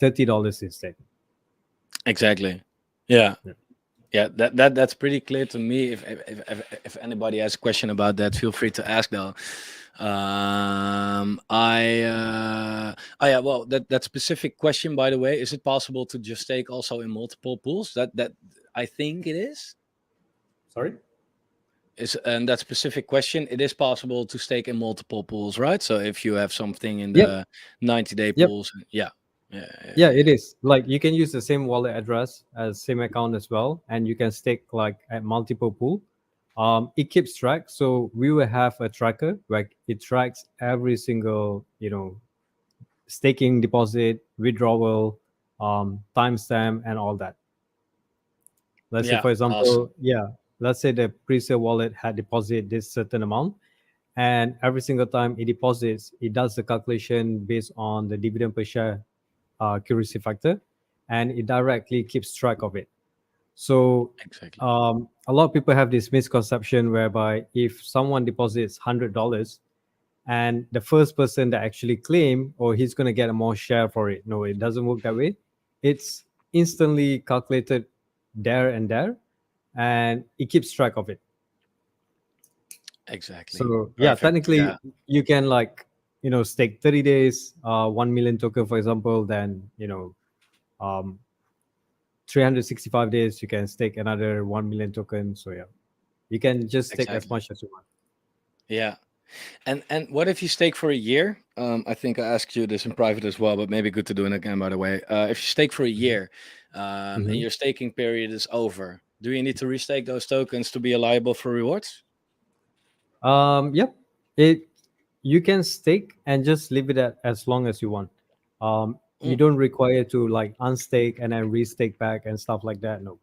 $30 instead. Exactly. Yeah. Yeah. Yeah, that's pretty clear to me. If anybody has a question about that, feel free to ask though. Oh yeah, well, that specific question, by the way, is it possible to just stake also in multiple pools? That I think it is. Sorry. And that specific question, it is possible to stake in multiple pools, right? So if you have something in Yep. the 90-day Yep. pools, yeah. Yeah, it is. Like you can use the same wallet address as same account as well, and you can stake like at multiple pool. It keeps track, so we will have a tracker where it tracks every single staking deposit, withdrawal, timestamp, and all that. Let's say, Yeah, for awesome. example, let's say the pre-sale wallet had deposited this certain amount, and every single time it deposits, it does the calculation based on the dividend per share accuracy factor, and it directly keeps track of it. So Exactly. a lot of people have this misconception whereby if someone deposits $100 and the first person that actually claim, or he's going to get a more share for it. No, it doesn't work that way. It's instantly calculated there and there, and it keeps track of it. Exactly. So yeah, Perfect. technically Yeah. you can like stake 30 days, 1 million token, for example. Then um, 365 days you can stake another 1 million token. So yeah, you can just stake as Exactly. much as you want. Yeah. And what if you stake for a year? I think I asked you this in private as well, but maybe good to do it again, by the way. If you stake for a year, and Mhm. your staking period is over, do you need to restake those tokens to be eligible for rewards? Yep. It You can stake and just leave it at as long as you want. You Mm, don't require to like unstake and then restake back and stuff like that. No,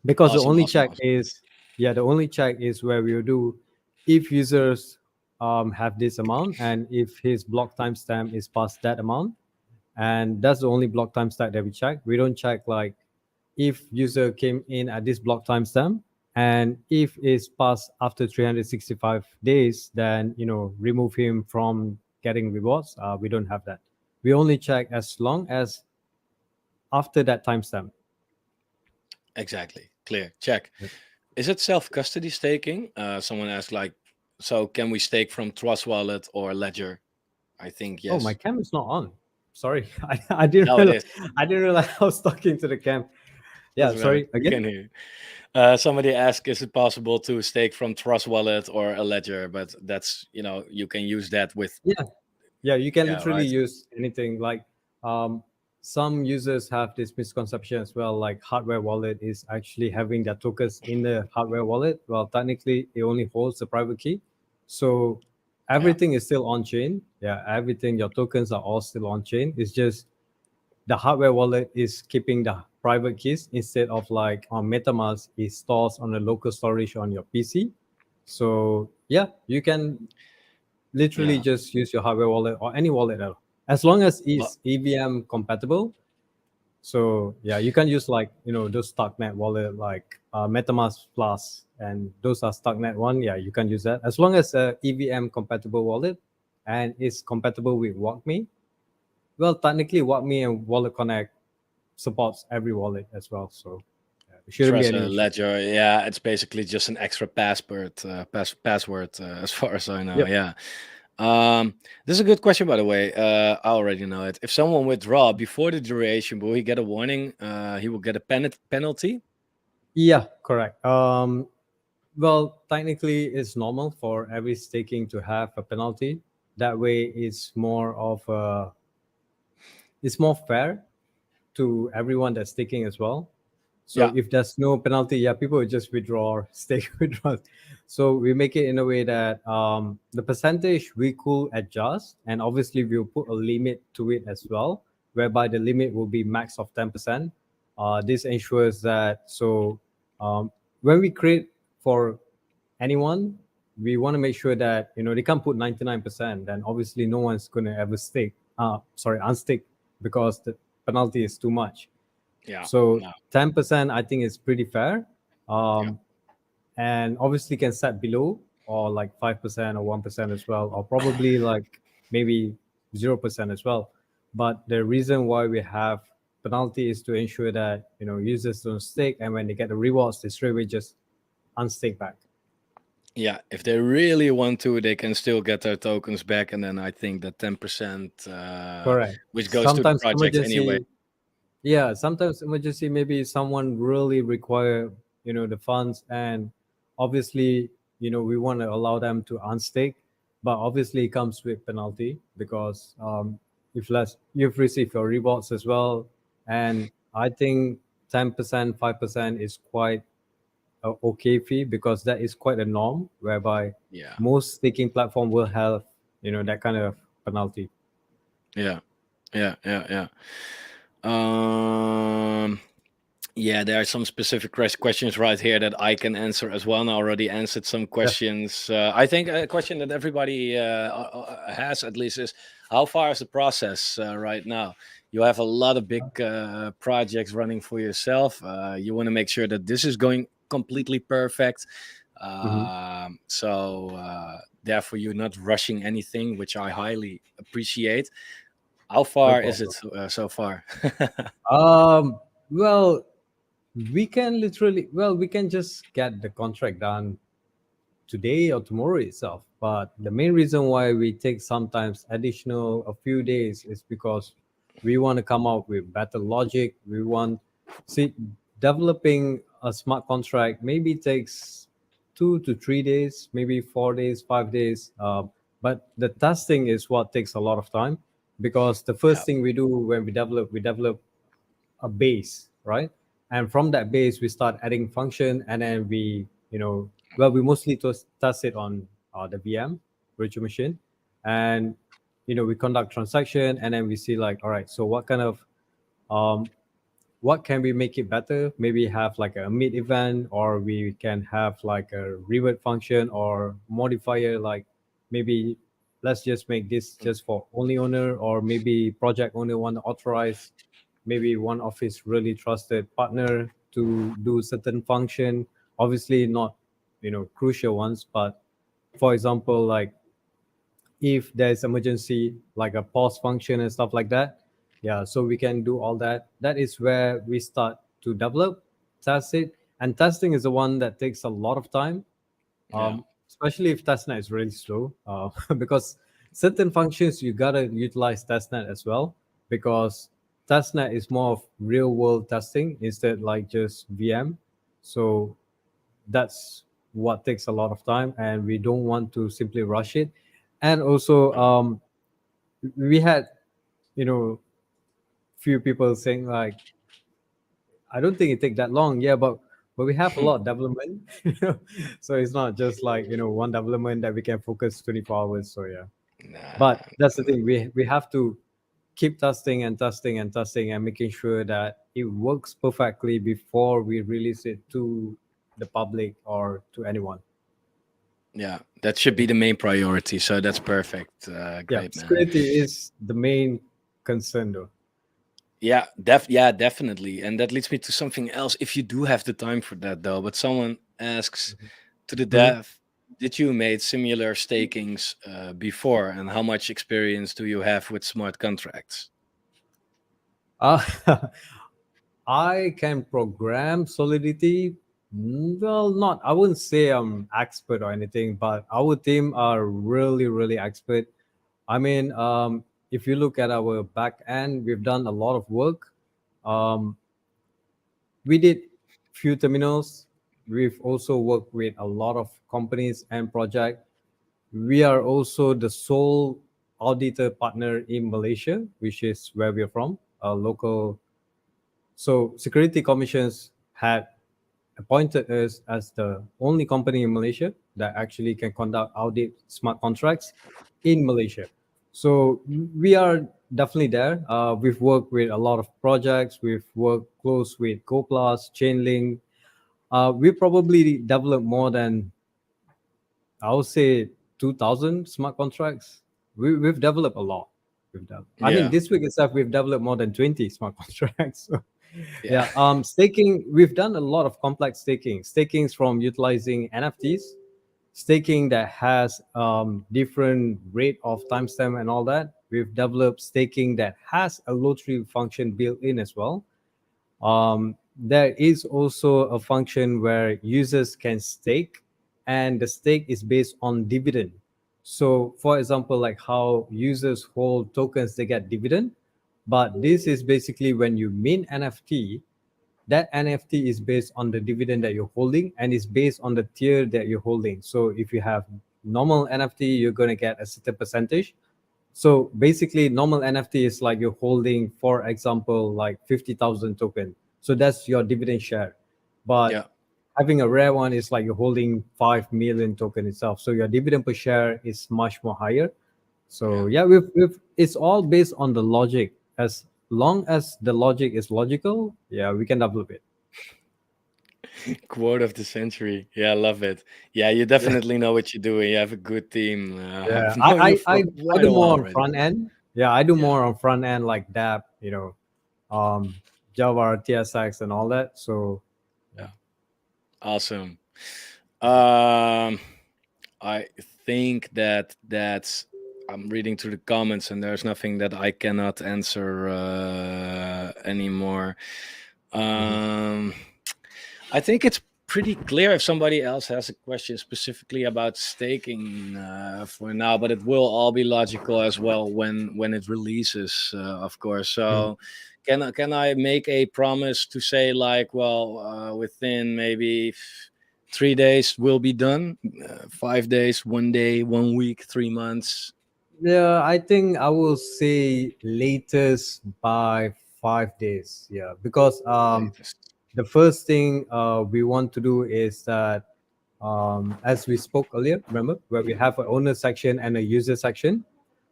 because the awesome, only awesome, check awesome. is the only check is where we will do if users have this amount and if his block timestamp is past that amount, and that's the only block timestamp that we check. We don't check like if user came in at this block timestamp and if it's passed after 365 days, then remove him from getting rewards. We don't have that. We only check as long as after that timestamp. Exactly. Clear. Check. Yep. Is it self-custody staking? Someone asked, like, so can we stake from Trust Wallet or Ledger? I think Oh, my yes. cam is not on. Sorry, I didn't No, it realize. is. I didn't realize I was talking to the cam. Yeah, Doesn't matter. sorry We again. can hear you. Somebody asked, is it possible to stake from Trust Wallet or a Ledger? But that's, you can use that with, Yeah, yeah, you can yeah, literally right. use anything. Like um, some users have this misconception as well. Like hardware wallet is actually having their tokens in the hardware wallet. Well, technically, it only holds the private key, so Yeah, everything is still on chain. Yeah, everything, your tokens are all still on chain. It's just the hardware wallet is keeping the private keys instead of like on MetaMask, it stores on a local storage on your PC. So yeah, you can literally yeah. just use your hardware wallet or any wallet at all, as long as But it's EVM compatible. So yeah, you can use like those Starknet wallet like MetaMask Plus, and those are Starknet one. Yeah, you can use that as long as EVM compatible wallet and it's compatible with WalkMe. Well, technically, WalkMe and Wallet Connect supports every wallet as well, so yeah, it shouldn't be Trust any issue. Ledger, yeah, it's basically just an extra password, password, as far as I know. Yep. Yeah. This is a good question, by the way. I already know it. If someone withdraw before the duration, will he get a warning? He will get a penalty. Yeah, correct. Well, technically, it's normal for every staking to have a penalty. That way, it's more fair to everyone that's staking as well. So Yeah, if there's no penalty, yeah, people will just withdraw, stake, withdraw. So we make it in a way that the percentage we could adjust, and obviously we'll put a limit to it as well, whereby the limit will be max of 10%. This ensures that um, when we create for anyone, we want to make sure that they can't put 99%. Then obviously no one's going to ever stake unstake because the penalty is too much. Yeah. So No. 10% I think is pretty fair. Yeah. And obviously can set below or like 5% or 1% as well, or probably like maybe 0% as well. But the reason why we have penalty is to ensure that users don't stake, and when they get the rewards, they straight away just unstake back. Yeah, if they really want to, they can still get their tokens back, and then I think that 10%, Correct. which goes to the Sometimes projects anyway. emergency, yeah, sometimes emergency, maybe someone really require the funds, and obviously we want to allow them to unstake, but obviously it comes with penalty because if less you've received your rewards as well, and I think 10%, 5% is quite a okay fee because that is quite a norm whereby Yeah, most staking platform will have that kind of penalty. yeah, yeah. Um, yeah, there are some specific questions right here that I can answer as well. And I already answered some Yeah. questions. I think a question that everybody has at least is, how far is the process right now? You have a lot of big projects running for yourself. You want to make sure that this is going completely perfect. Mhm. Therefore, you're not rushing anything, which I highly appreciate. How No far is it problem. so far? Well, we can just get the contract done today or tomorrow itself, but the main reason why we take sometimes additional a few days is because we want to come up with better logic. We want see developing a smart contract maybe takes 2 to 3 days, maybe 4 days, 5 days, but the testing is what takes a lot of time, because the Yeah, first thing we do when we develop a base, right? And from that base, we start adding function, and then we mostly test it on the VM virtual machine, and we conduct transaction, and then we see like, all right, so um, what can we make it better? Maybe have like a mid event, or we can have like a revert function or modifier, like maybe let's just make this just for only owner, or maybe project owner want to authorize maybe one of his really trusted partner to do certain function. Obviously not crucial ones, but for example, like if there's emergency, like a pause function and stuff like that. Yeah, so we can do all that. That is where we start to develop, test it, and testing is the one that takes a lot of time, yeah, especially if testnet is really slow, because certain functions you gotta utilize testnet as well, because testnet is more of real world testing instead like just VM. So that's what takes a lot of time, and we don't want to simply rush it. And also, we had you know few people saying like, I don't think it take that long. Yeah, but we have a lot of development, so it's not just like one development that we can focus 24 hours. So yeah, but nah. that's the thing. We have to keep testing and testing and testing and making sure that it works perfectly before we release it to the public or to anyone. Yeah, that should be the main priority. So that's perfect. Yeah, Great, man. security is the main concern though. Yeah, definitely. And that leads me to something else. If you do have the time for that, though, but someone asks to the Mhm. dev, did you made similar stakings before, and how much experience do you have with smart contracts? Uh, I can program Solidity. Well, not, I wouldn't say I'm expert or anything, but our team are really, really expert. I mean, if you look at our back end, we've done a lot of work. Um, we did few terminals. We've also worked with a lot of companies and project. We are also the sole auditor partner in Malaysia, which is where we're from, a local. So security commissions had appointed us as the only company in Malaysia that actually can conduct audit smart contracts in Malaysia. So we are definitely there. We've worked with a lot of projects. We've worked close with GoPlus, Chainlink. We probably developed more than, I would say, 2,000 smart contracts. We've developed a lot. we've done. I mean, Yeah. this week itself, we've developed more than 20 smart contracts. So, Yeah. yeah. Staking, we've done a lot of complex staking. Stakings from utilizing NFTs, staking that has different rate of timestamp and all that. We've developed staking that has a lottery function built in as well. There is also a function where users can stake, and the stake is based on dividend. So, for example, like how users hold tokens, they get dividend. But this is basically when you mint NFT, that NFT is based on the dividend that you're holding and is based on the tier that you're holding. So, if you have normal NFT, you're going to get a certain percentage. So basically, normal NFT is like you're holding, for example, like 50,000 token. So that's your dividend share. But Yeah. having a rare one is like you're holding 5 million token itself. So your dividend per share is much more higher. So Yeah. yeah, it's all based on the logic. As long as the logic is logical, yeah, we can develop it. Quote of the century. Yeah, I love it. Yeah, you Yeah, definitely know what you're doing. You have a good team. yeah. I've known you for I quite do a while more on already. front end. Yeah, I do Yeah. more on front end like that, Java, TSX, and all that. So yeah. Yeah. Awesome. Um, I think that's. I'm reading through the comments, and there's nothing that I cannot answer anymore. Mhm. Um, I think it's pretty clear if somebody else has a question specifically about staking for now, but it will all be logical as well when it releases, of course. Mhm. So, can I make a promise to say like, well, within maybe 3 days will be done, 5 days, 1 day, 1 week, 3 months Yeah, I think I will say latest by 5 days. Yeah, because latest? the first thing we want to do is that, as we spoke earlier, remember, where we have an owner section and a user section.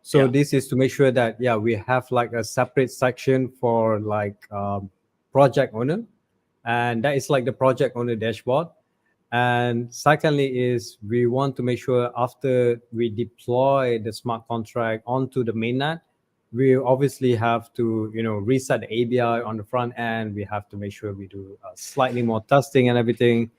So Yeah, this is to make sure that, yeah, we have like a separate section for like project owner, and that is like the project owner dashboard. And secondly is we want to make sure after we deploy the smart contract onto the mainnet, we obviously have to, reset the ABI on the front end. We have to make sure we do slightly more testing and everything.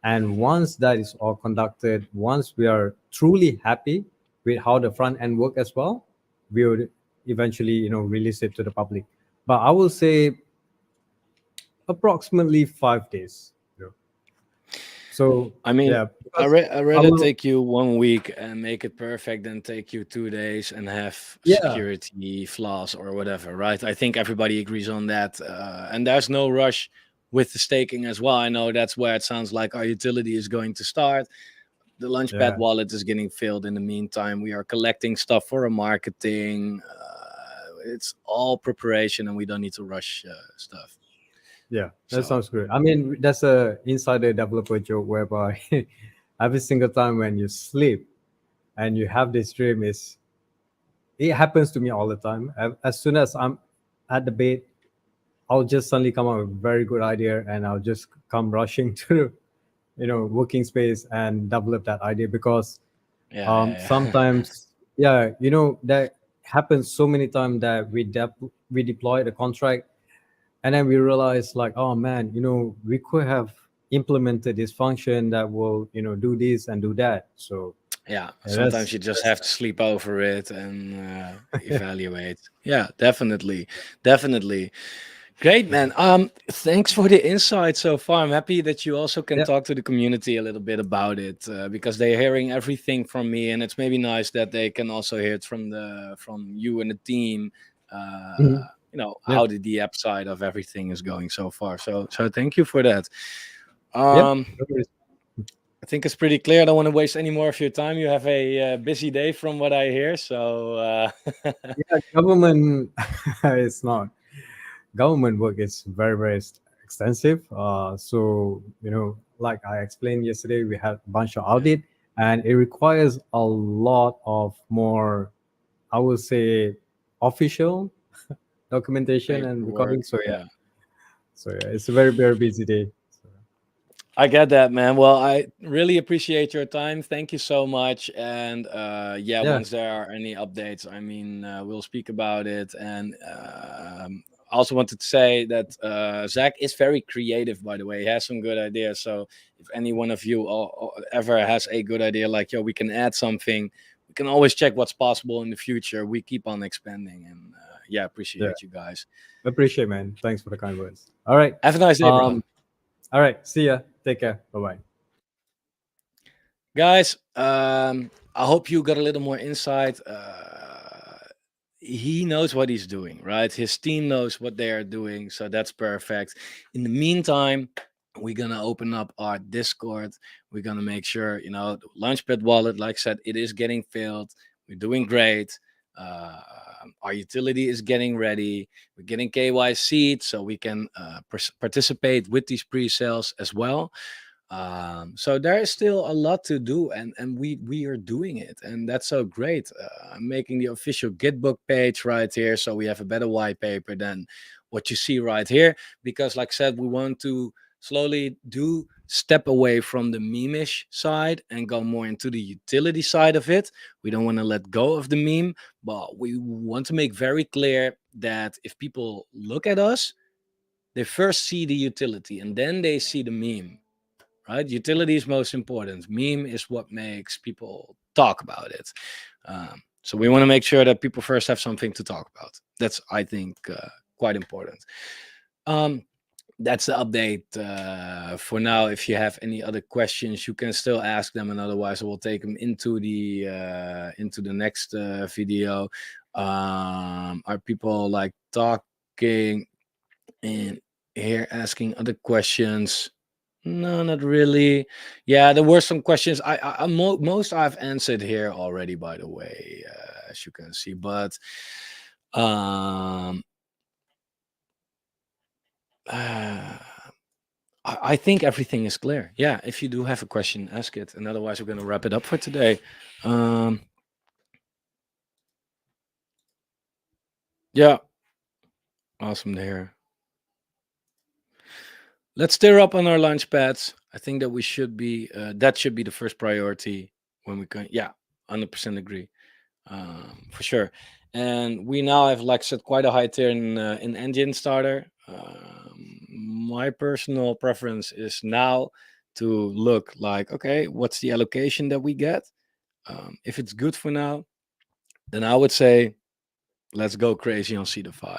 And once that is all conducted, once we are truly happy with how the front end work as well, we would eventually, release it to the public. But I will say approximately 5 days. Yeah. So I mean, yeah, because I I rather will. take you 1 week and make it perfect than take you 2 days and have Yeah, security flaws or whatever, right? I think everybody agrees on that. And there's no rush with the staking as well. I know that's where it sounds like our utility is going to start. The Launchpad yeah, wallet is getting filled in the meantime. We are collecting stuff for our marketing. It's all preparation and we don't need to rush stuff. yeah. That So, sounds good. I mean, that's a insider developer joke whereby every single time when you sleep and you have this dream, is it happens to me all the time. As soon as I'm at the bed, I'll just suddenly come up with a very good idea, and I'll just come rushing to, working space and develop that idea. Because yeah, yeah, yeah. sometimes, yeah, that happens so many times that we deploy the contract, and then we realize like, oh man, we could have implemented this function that will, do this and do that. So Yeah, yeah, sometimes you just that's have to sleep over it and evaluate. Yeah, definitely, definitely. Great, man. Thanks for the insight so far. I'm happy that you also can yeah. talk to the community a little bit about it because they're hearing everything from me, and it's maybe nice that they can also hear it from you and the team. Mhm. Yeah, How the app side of everything is going so far. So thank you for that. yeah. Um, No worries. I think it's pretty clear. I don't want to waste any more of your time. You have a busy day from what I hear. So, Yeah, government is not. Government work is very, very extensive. So, like I explained yesterday, we had a bunch of yeah, audit, and it requires a lot of more, I would say, official documentation and paperwork. recording. So yeah, Yeah. it's a very, very busy day. So, I get that, man. Well, I really appreciate your time. Thank you so much. And yeah, Yeah, once there are any updates, we'll speak about it. And I also wanted to say that Zach is very creative, by the way. He has some good ideas. So if any one of you ever has a good idea, like, yo, we can add something, we can always check what's possible in the future. We keep on expanding. And yeah, yeah. appreciate you guys. Appreciate, man. Thanks for the kind words. All right. Have a nice day, bro. Um. All right. See ya. Take care. Bye bye. Guys, I hope you got a little more insight. He knows what he's doing, right? His team knows what they are doing, so that's perfect. In the meantime, we're gonna open up our Discord. We're gonna make sure, the Launchpad wallet, like I said, it is getting filled. We're doing great. Uh, our utility is getting ready. We're getting KYC so we can participate with these pre-sales as well. So there is still a lot to do, and we are doing it, and that's so great. I'm making the official Gitbook page right here, so we have a better white paper than what you see right here. Because, like I said, we want to slowly do step away from the meme-ish side and go more into the utility side of it. We don't want to let go of the meme, but we want to make very clear that if people look at us, they first see the utility and then they see the meme, right? Utility is most important. Meme is what makes people talk about it. So we want to make sure that people first have something to talk about. That's, I think, quite important. Um, that's the update for now. If you have any other questions, you can still ask them, and otherwise, I will take them into the next video. Are people like talking in here, asking other questions? No, not really. Yeah, there were some questions. Most I've answered here already, by the way, as you can see. But um, uh, I think everything is clear. Yeah, if you do have a question, ask it, and otherwise, we're gonna wrap it up for today. Um, yeah, awesome to hear. Let's stir up on our launch pads. I think that we should be that should be the first priority when we can. Yeah, 100% agree. For sure. And we now have, like I said, quite a high tier in engine starter. My personal preference is now to look like, okay, what's the allocation that we get? If it's good for now, then I would say let's go crazy on Cedarfy.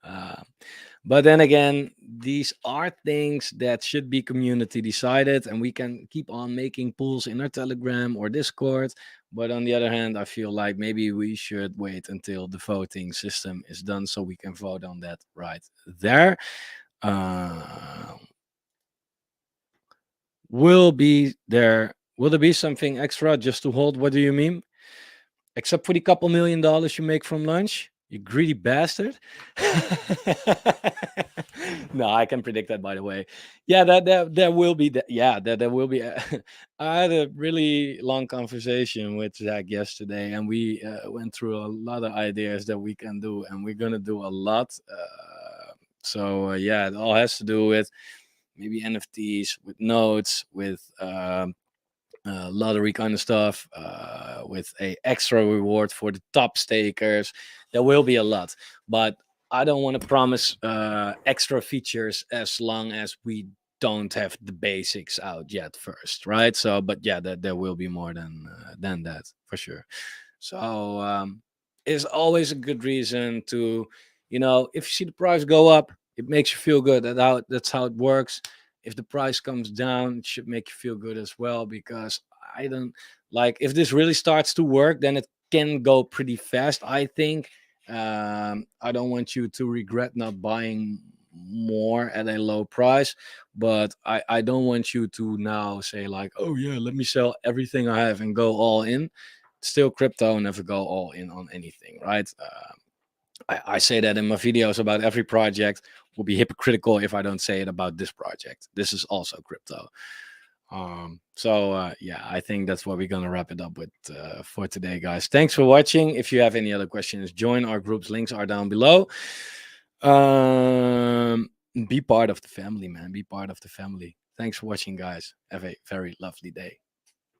Uh, but then again, these are things that should be community decided, and we can keep on making polls in our Telegram or Discord. But on the other hand, I feel like maybe we should wait until the voting system is done so we can vote on that right there. Uh, will there be something extra just to hold? What do you mean? Except for the couple $1 million you make from lunch, you greedy bastard. No, I can predict that, by the way. Yeah, that there will be that. Yeah, that there will be. I had a really long conversation with Zach yesterday, and we went through a lot of ideas that we can do, and we're gonna do a lot. So yeah, it all has to do with maybe NFTs, with nodes, with lottery kind of stuff, with a extra reward for the top stakers. There will be a lot, but I don't want to promise extra features as long as we don't have the basics out yet first, right? So, but yeah, there will be more than that for sure. So it's always a good reason to, if you see the price go up, it makes you feel good. That's how it works. If the price comes down, it should make you feel good as well, because I don't like, if this really starts to work, then it can go pretty fast, I think. I don't want you to regret not buying more at a low price, but I don't want you to now say like, oh yeah, let me sell everything I have and go all in. Still, crypto, never go all in on anything, right? I say that in my videos about every project. Will be hypocritical if I don't say it about this project. This is also crypto. So yeah, I think that's what we're gonna wrap it up with for today, guys. Thanks for watching. If you have any other questions, join our groups. Links are down below. Um, be part of the family, man. Be part of the family. Thanks for watching, guys. Have a very lovely day.